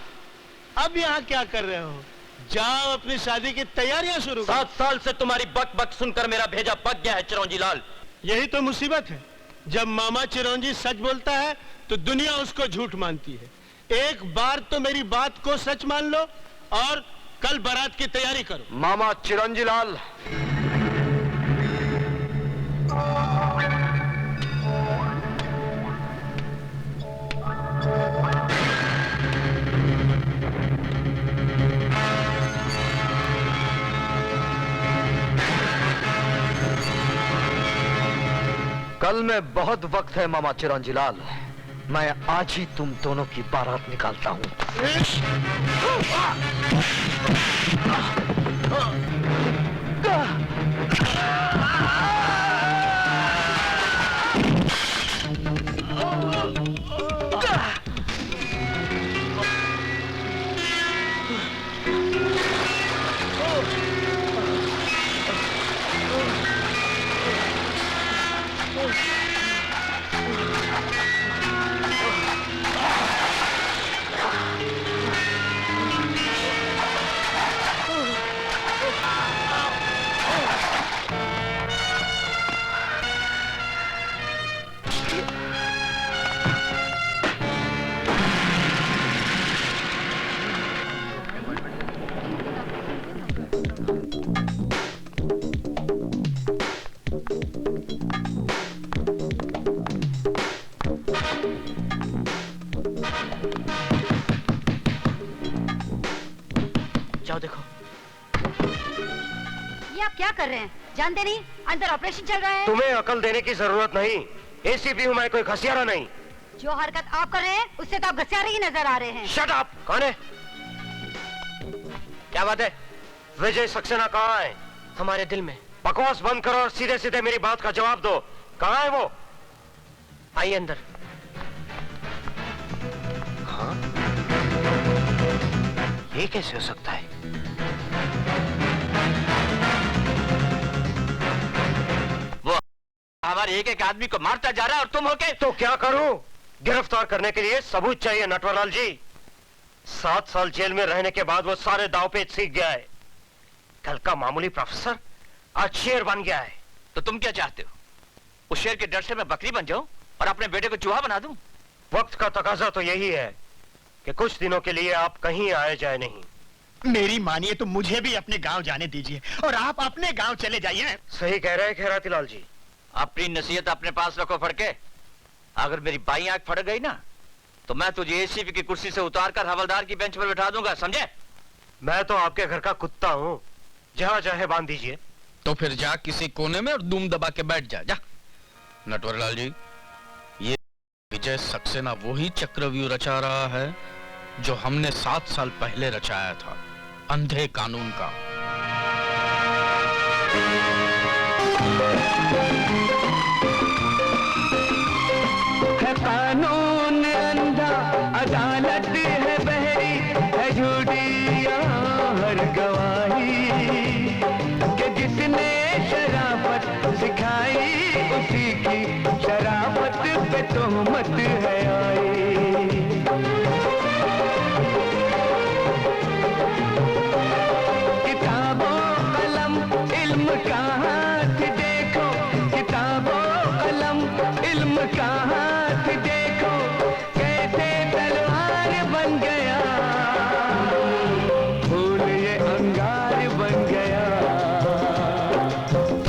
अब यहाँ क्या कर रहे हो? जाओ अपनी शादी की तैयारियां शुरू करो। 7 साल से तुम्हारी बक बक सुनकर मेरा भेजा पक गया है चिरौंजी लाल। यही तो मुसीबत है, जब मामा चिरौंजी सच बोलता है तो दुनिया उसको झूठ मानती है। एक बार तो मेरी बात को सच मान लो और कल बारात की तैयारी करो। मामा चिरंजी लाल, कल में बहुत वक्त है मामा चिरंजी लाल। मैं आज ही तुम दोनों की बारात निकालता हूं। जाओ देखो। ये आप क्या कर रहे हैं? जानते नहीं अंदर ऑपरेशन चल रहा है? तुम्हें अकल देने की जरूरत नहीं। एसीपी हूँ मैं, कोई घसियारा नहीं। जो हरकत आप कर रहे हैं उससे तो आप घसियारे ही नजर आ रहे हैं। Shut up! कौन है? क्या बात है? विजय सक्सेना कहाँ है? हमारे दिल में। बकवास बंद करो और सीधे सीधे मेरी बात का जवाब दो। कहाँ है वो? आइए अंदर। हाँ? ये कैसे हो सकता है? वो हमारे एक एक आदमी को मारता जा रहा है और तुम होके। तो क्या करूं? गिरफ्तार करने के लिए सबूत चाहिए नटवरलाल जी। 7 साल जेल में रहने के बाद वो सारे दांवपेच सीख गया है। कल का मामूली प्रोफेसर आज शेर बन गया है। तो तुम क्या चाहते हो? उस शेर के डर से मैं बकरी बन जाऊं और अपने बेटे को चूहा बना दूं? वक्त का तकाजा तो यही है कि कुछ दिनों के लिए आप कहीं आए जाए नहीं। मेरी मानिए तो मुझे भी अपने गांव जाने दीजिए और आप अपने गांव चले जाइए। सही कह रहे हैं खैराती लाल जी। अपनी नसीहत अपने पास रखो फड़के। अगर मेरी बाई आंख फड़ गई ना तो मैं तुझे एसीपी की कुर्सी से उतारकर हवलदार की बेंच पर बिठा दूंगा, समझे? मैं तो आपके घर का कुत्ता हूँ, जहाँ चाहे बांध दीजिए। तो फिर जा किसी कोने में और दुम दबा के बैठ जा। नटवरलाल जी, ये विजय सक्सेना वही चक्रव्यूह रचा रहा है जो हमने 7 साल पहले रचाया था, अंधे कानून का। है कानून अंधा, अदालत है बहरी, है झूठी यहाँ हर गवाही कि जिसने शराफत सिखाई उसी की शराफत पे तोहमत है आई। किताबों कलम इल्म का हाथ देखो, किताबों कलम इल्म का हाथ देखो, कैसे तलवार बन गया, फूल ये अंगार बन गया,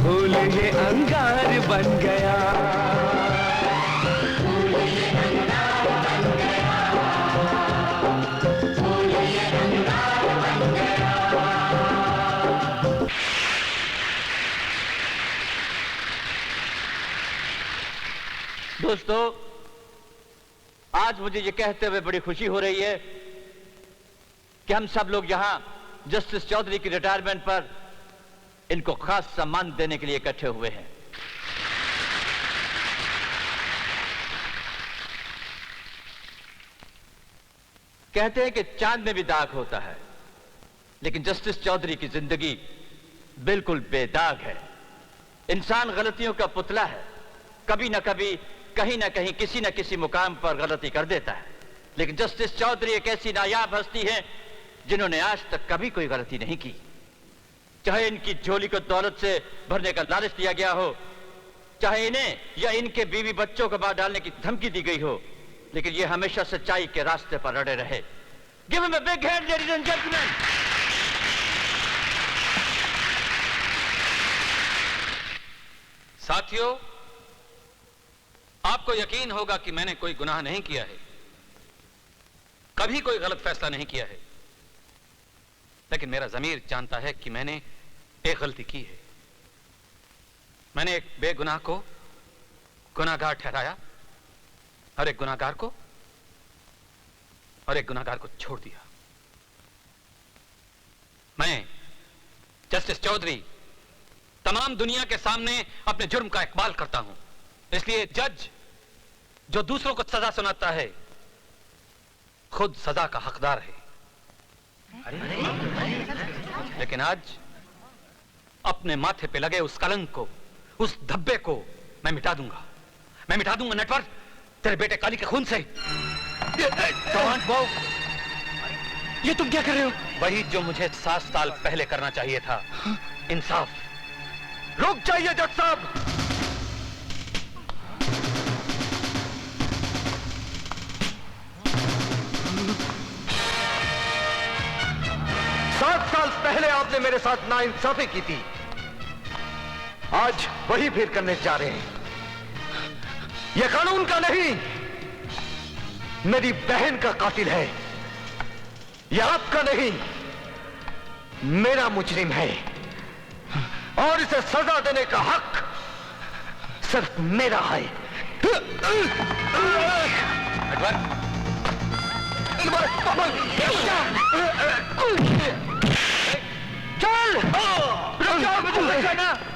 फूल ये अंगार बन गया। दोस्तों, आज मुझे ये कहते हुए बड़ी खुशी हो रही है कि हम सब लोग यहां जस्टिस चौधरी की रिटायरमेंट पर इनको खास सम्मान देने के लिए इकट्ठे हुए हैं। कहते हैं कि चांद में भी दाग होता है, लेकिन जस्टिस चौधरी की जिंदगी बिल्कुल बेदाग है। इंसान गलतियों का पुतला है, कभी ना कभी कहीं ना कहीं किसी न किसी मुकाम पर गलती कर देता है, लेकिन जस्टिस चौधरी एक ऐसी नायाब हस्ती है जिन्होंने आज तक कभी कोई गलती नहीं की। चाहे इनकी झोली को दौलत से भरने का लालच दिया गया हो, चाहे इन्हें या इनके बीवी बच्चों को मार डालने की धमकी दी गई हो, लेकिन ये हमेशा सच्चाई के रास्ते पर अड़े रहे। Give him a big hand, ladies and gentlemen. साथियों, आपको यकीन होगा कि मैंने कोई गुनाह नहीं किया है, कभी कोई गलत फैसला नहीं किया है, लेकिन मेरा ज़मीर जानता है कि मैंने एक गलती की है। मैंने एक बेगुनाह को गुनाहगार ठहराया और एक गुनाहगार को छोड़ दिया। मैं जस्टिस चौधरी तमाम दुनिया के सामने अपने जुर्म का इकबाल करता हूं। इसलिए जज जो दूसरों को सजा सुनाता है खुद सजा का हकदार है। लेकिन आज अपने माथे पे लगे उस कलंक को, उस धब्बे को मैं मिटा दूंगा नटवर, तेरे बेटे काली के खून से। ये तुम क्या कर रहे हो? वही जो मुझे 7 साल पहले करना चाहिए था, इंसाफ। रुक जाइए जज साहब। 7 साल पहले आपने मेरे साथ नाइंसाफी की थी, आज वही फिर करने जा रहे हैं। यह कानून का नहीं, मेरी बहन का कातिल है। यह आपका नहीं, मेरा मुजरिम है और इसे सजा देने का हक सिर्फ मेरा है। चल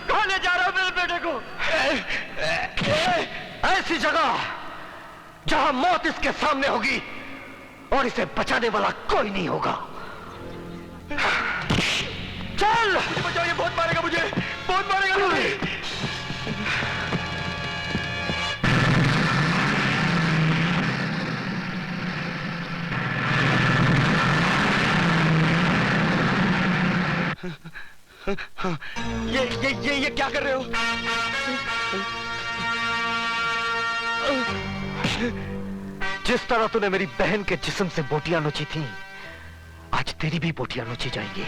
कहाँ ले जा रहा हूं मेरे बेटे को? ऐसी जगह जहां मौत इसके सामने होगी और इसे बचाने वाला कोई नहीं होगा। चल बचाओ, ये बहुत मारेगा मुझे, बहुत मारेगा मुझे। ये क्या कर रहे हो? जिस तरह तूने मेरी बहन के जिस्म से बोटियां नोची थी, आज तेरी भी बोटियां नोची जाएंगी।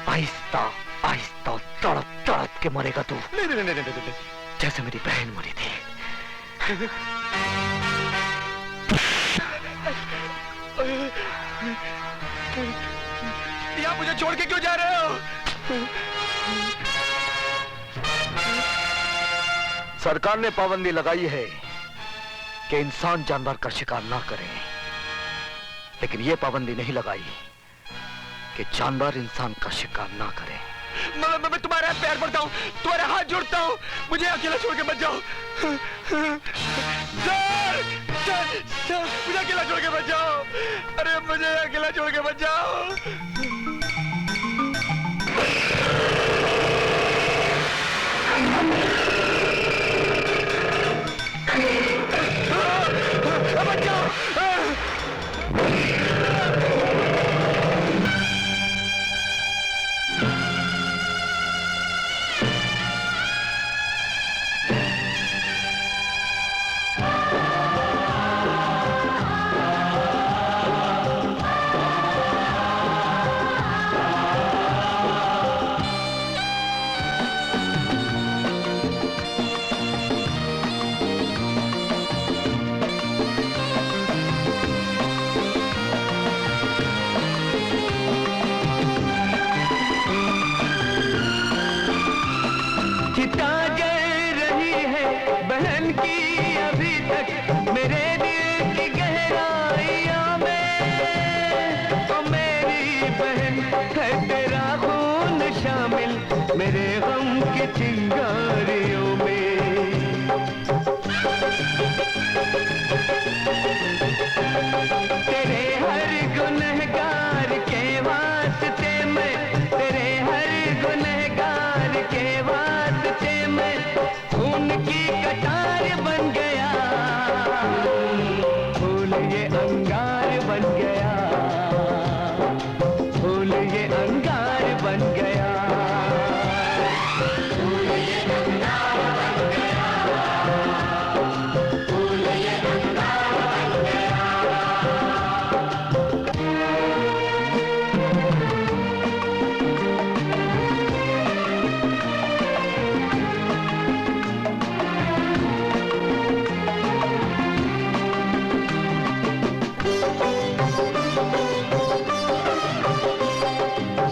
आहिस्ता आहिस्ता तड़प तड़प के मरेगा तू। नहीं, जैसे मेरी बहन मरी थी। या मुझे छोड़ के क्यों जा रहे हो? सरकार ने पाबंदी लगाई है कि इंसान जानवर का शिकार ना करे, लेकिन यह पाबंदी नहीं लगाई कि जानवर इंसान का शिकार ना करे। मैं तुम्हारे पैर पड़ता हूँ, तुम्हारे हाथ जोड़ता हूँ, मुझे अकेला छोड़ के मत जाओ। सर, मुझे अकेला छोड़ के मत जाओ। अरे मुझे अकेला छोड़ के मत जाओ। मेरे गम के चिंगारियों में तेरे हर गुनहगार के वास्ते में, तेरे हर गुनहगार के वास्ते में खून की कटार बन गया, फूल ये अंगार बन गया, फूल ये अंगार बन गया।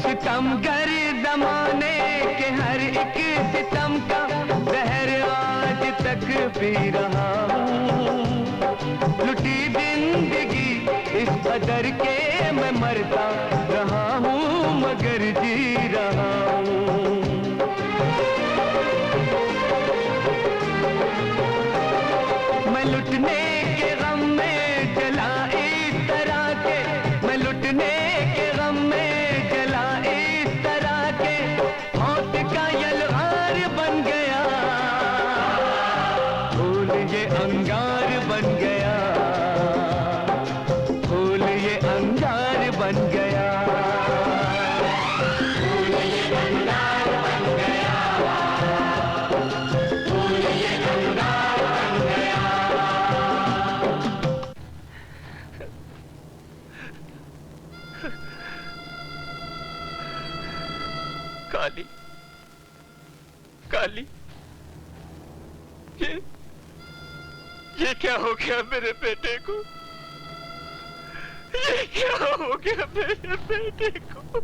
सितमगर जमाने के हर एक सितम का जहर आज तक पी रहा हूँ, लुटी जिंदगी इस कदर के मैं मरता रहा हूँ मगर जी रहा हूँ। मैं लुटने के गम में जला इस तरह के, मैं लुटने के गम में काली, काली, ये क्या हो गया मेरे बेटे को? ये क्या हो गया मेरे बेटे को?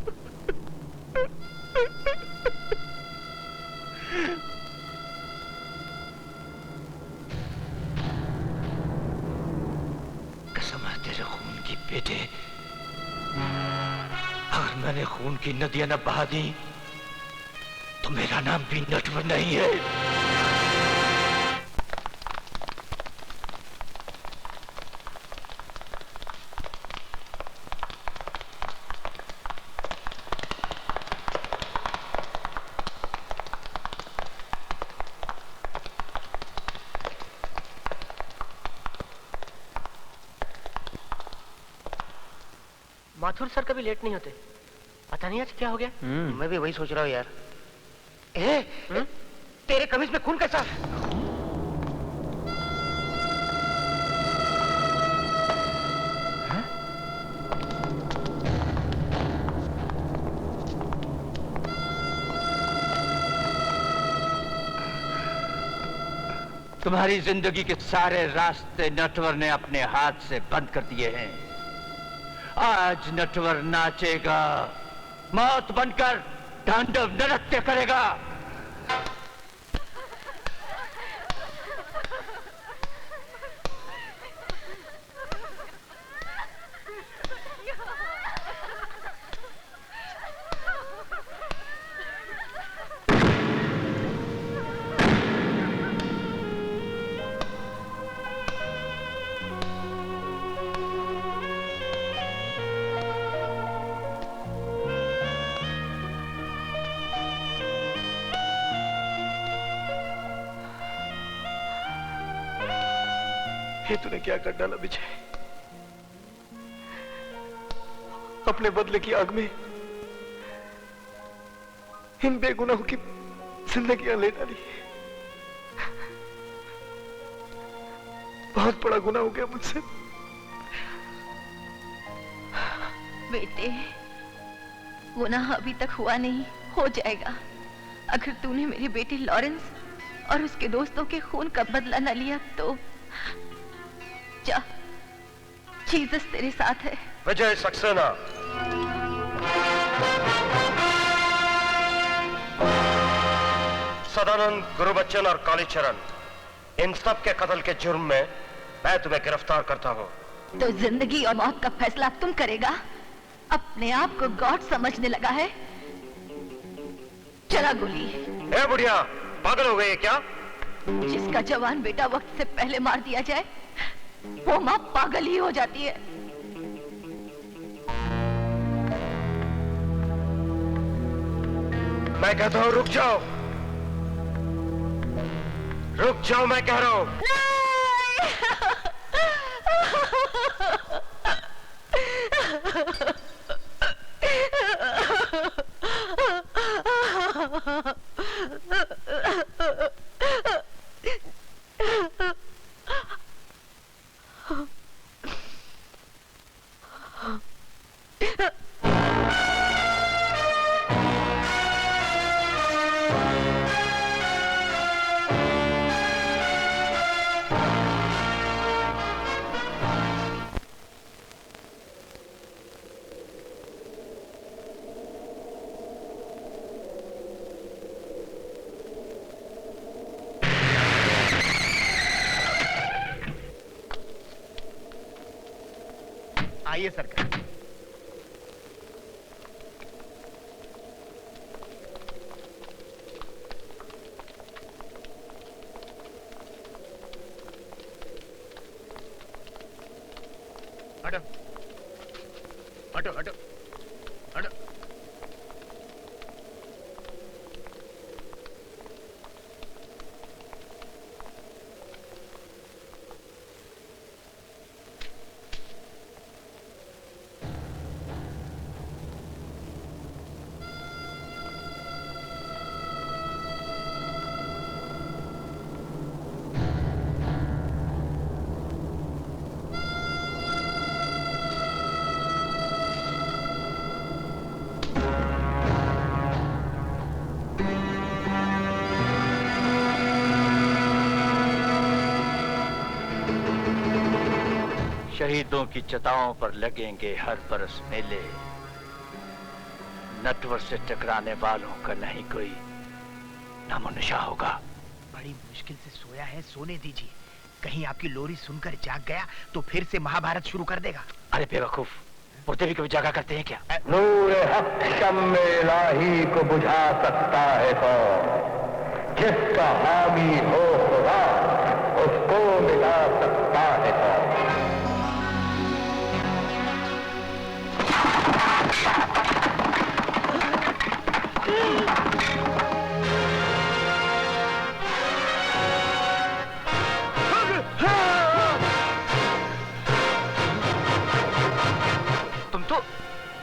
कसम है तेरे खून की बेटे, अगर मैंने खून की नदियां न बहा दी तो मेरा नाम भी नटवर नहीं है। माथुर सर कभी लेट नहीं होते, पता नहीं आज क्या हो गया। मैं भी वही सोच रहा हूँ यार। तेरे कमीज में खून कैसा? तुम्हारी जिंदगी के सारे रास्ते नटवर ने अपने हाथ से बंद कर दिए हैं। आज नटवर नाचेगा, मौत बनकर तांडव नृत्य करेगा। ये तूने क्या कर डाला विजय? अपने बदले की आग में इन बेगुनाहों की जिंदगियां ले डाली। बहुत बड़ा गुनाह हो गया मुझसे। बेटे, गुनाह अभी तक हुआ नहीं, हो जाएगा। अगर तूने मेरे बेटे लॉरेंस और उसके दोस्तों के खून का बदला न लिया तो जा, जीसस तेरे साथ है। विजय सक्सेना, सदानंद, गुरुबच्चन और कालीचरण, इन सब के कत्ल के जुर्म में मैं तुम्हें गिरफ्तार करता हूँ। तो जिंदगी और मौत का फैसला तुम करेगा? अपने आप को गॉड समझने लगा है? चला गोली। ए बुढ़िया, पागल हो गई है क्या? जिसका जवान बेटा वक्त से पहले मार दिया जाए वो माँ पागल ही हो जाती है। मैं कहता हूँ रुक जाओ, रुक जाओ, मैं कह रहा हूँ। आइए सरकार। हटो हटो हटो हटो। शहीदों की चिताओं पर लगेंगे हर बरस मेले, नटवर से टकराने वालों का नहीं कोई नामोनिशा होगा। बड़ी मुश्किल से सोया है, सोने दीजिए। कहीं आपकी लोरी सुनकर जाग गया तो फिर से महाभारत शुरू कर देगा। अरे बेवकूफ, मुर्दे भी कभी जागा करते हैं क्या? नूर हक शम्मे इलाही को बुझा सकता है तो जिसका हामी हो खुदा उसको मिला सकता है तो।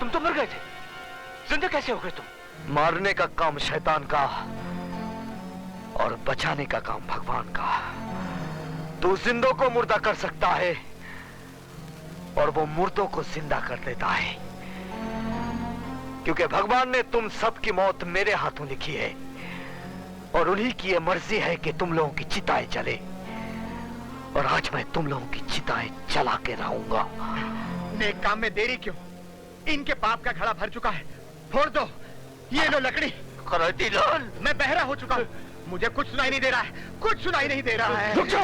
तुम तो मर गए थे, जिंदा कैसे हो गए तुम? मारने का काम शैतान का और बचाने का काम भगवान का। तू जिंदों को मुर्दा कर सकता है और वो मुर्दों को जिंदा कर देता है, क्योंकि भगवान ने तुम सबकी मौत मेरे हाथों लिखी है और उन्हीं की यह मर्जी है कि तुम लोगों की चिताएं जले, और आज मैं तुम लोगों की चिताएं जला के रहूंगा। नेक काम में देरी क्यों? इनके पाप का घड़ा भर चुका है, फोड़ दो। ये लो लकड़ी। कराती लाल, मैं बहरा हो चुका हूँ, मुझे कुछ सुनाई नहीं दे रहा है, कुछ सुनाई नहीं दे रहा है। रुक जाओ।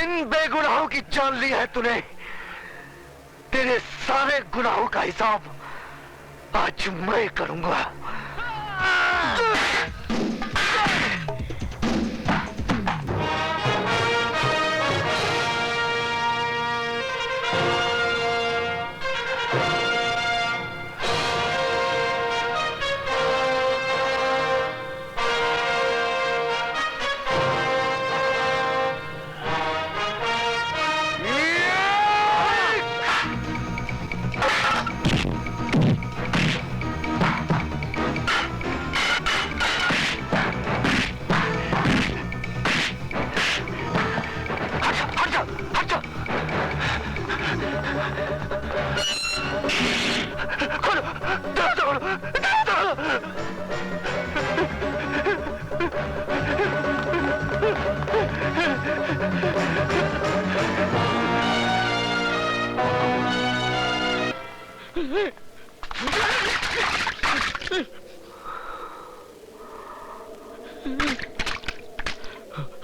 इन बेगुनाहों की जान ली है तूने, तेरे सारे गुनाहों का हिसाब आज मैं करूंगा।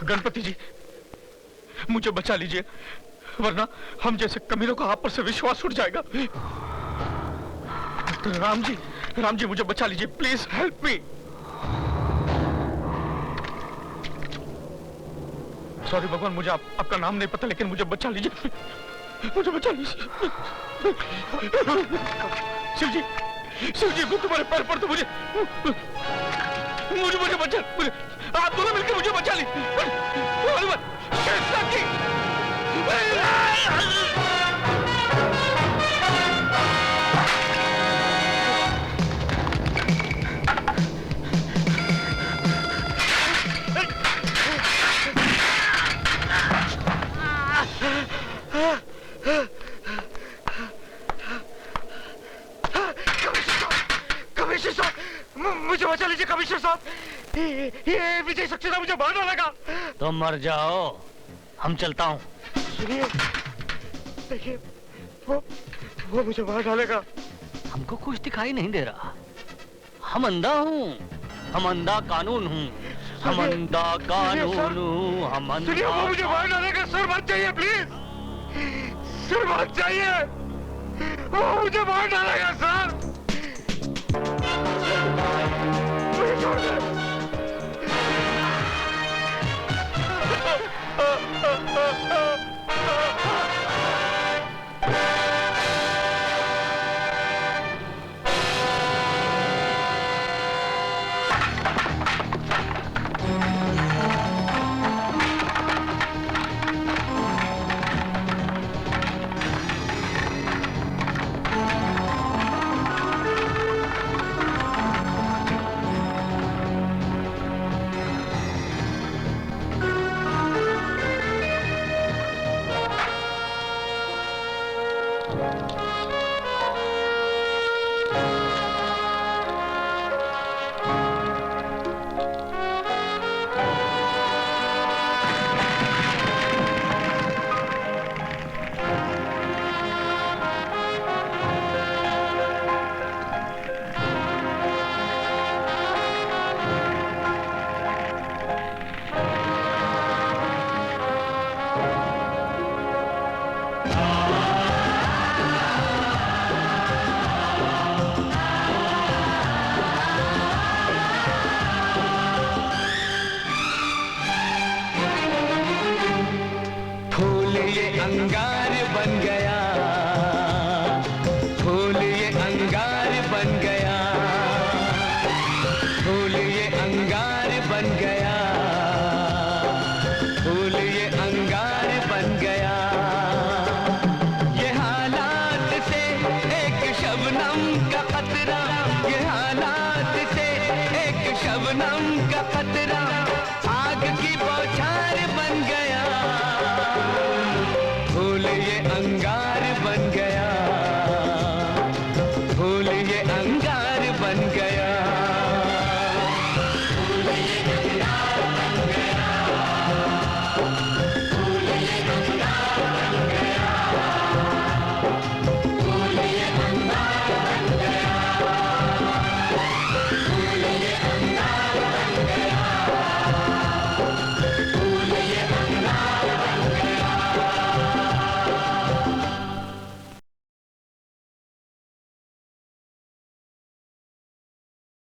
गणपति जी, मुझे बचा लीजिए, वरना हम जैसे कमीनों का आप पर से विश्वास उठ जाएगा। राम जी मुझे बचा लीजिए, प्लीज हेल्प मी। सॉरी भगवान, मुझे आपका नाम नहीं पता, लेकिन मुझे बचा लीजिए, मुझे बचा लीजिए। शिव जी तुम्हारे पैर पर तो मुझे बचा, आप दोनों मिलकर मुझे बचा ली। कमिश्नर साहब, मुझे बचा लीजिए कमिश्नर साहब, ये विजय सक्सेना मुझे मार डालेगा। तुम मर जाओ, हम चलता हूँ। सुनिए, देखिए, वो मुझे मार डालेगा। हमको कुछ दिखाई नहीं दे रहा, हम अंधा हूँ, हम अंधा कानून हूँ, हम अंधा कानून हूँ, हम अंधा। सुनिए, वो मुझे मार डालेगा। सर मत जाइए प्लीज, सर मत जाइए, वो मुझे मार डालेगा सर। मुझे छोड़ दे।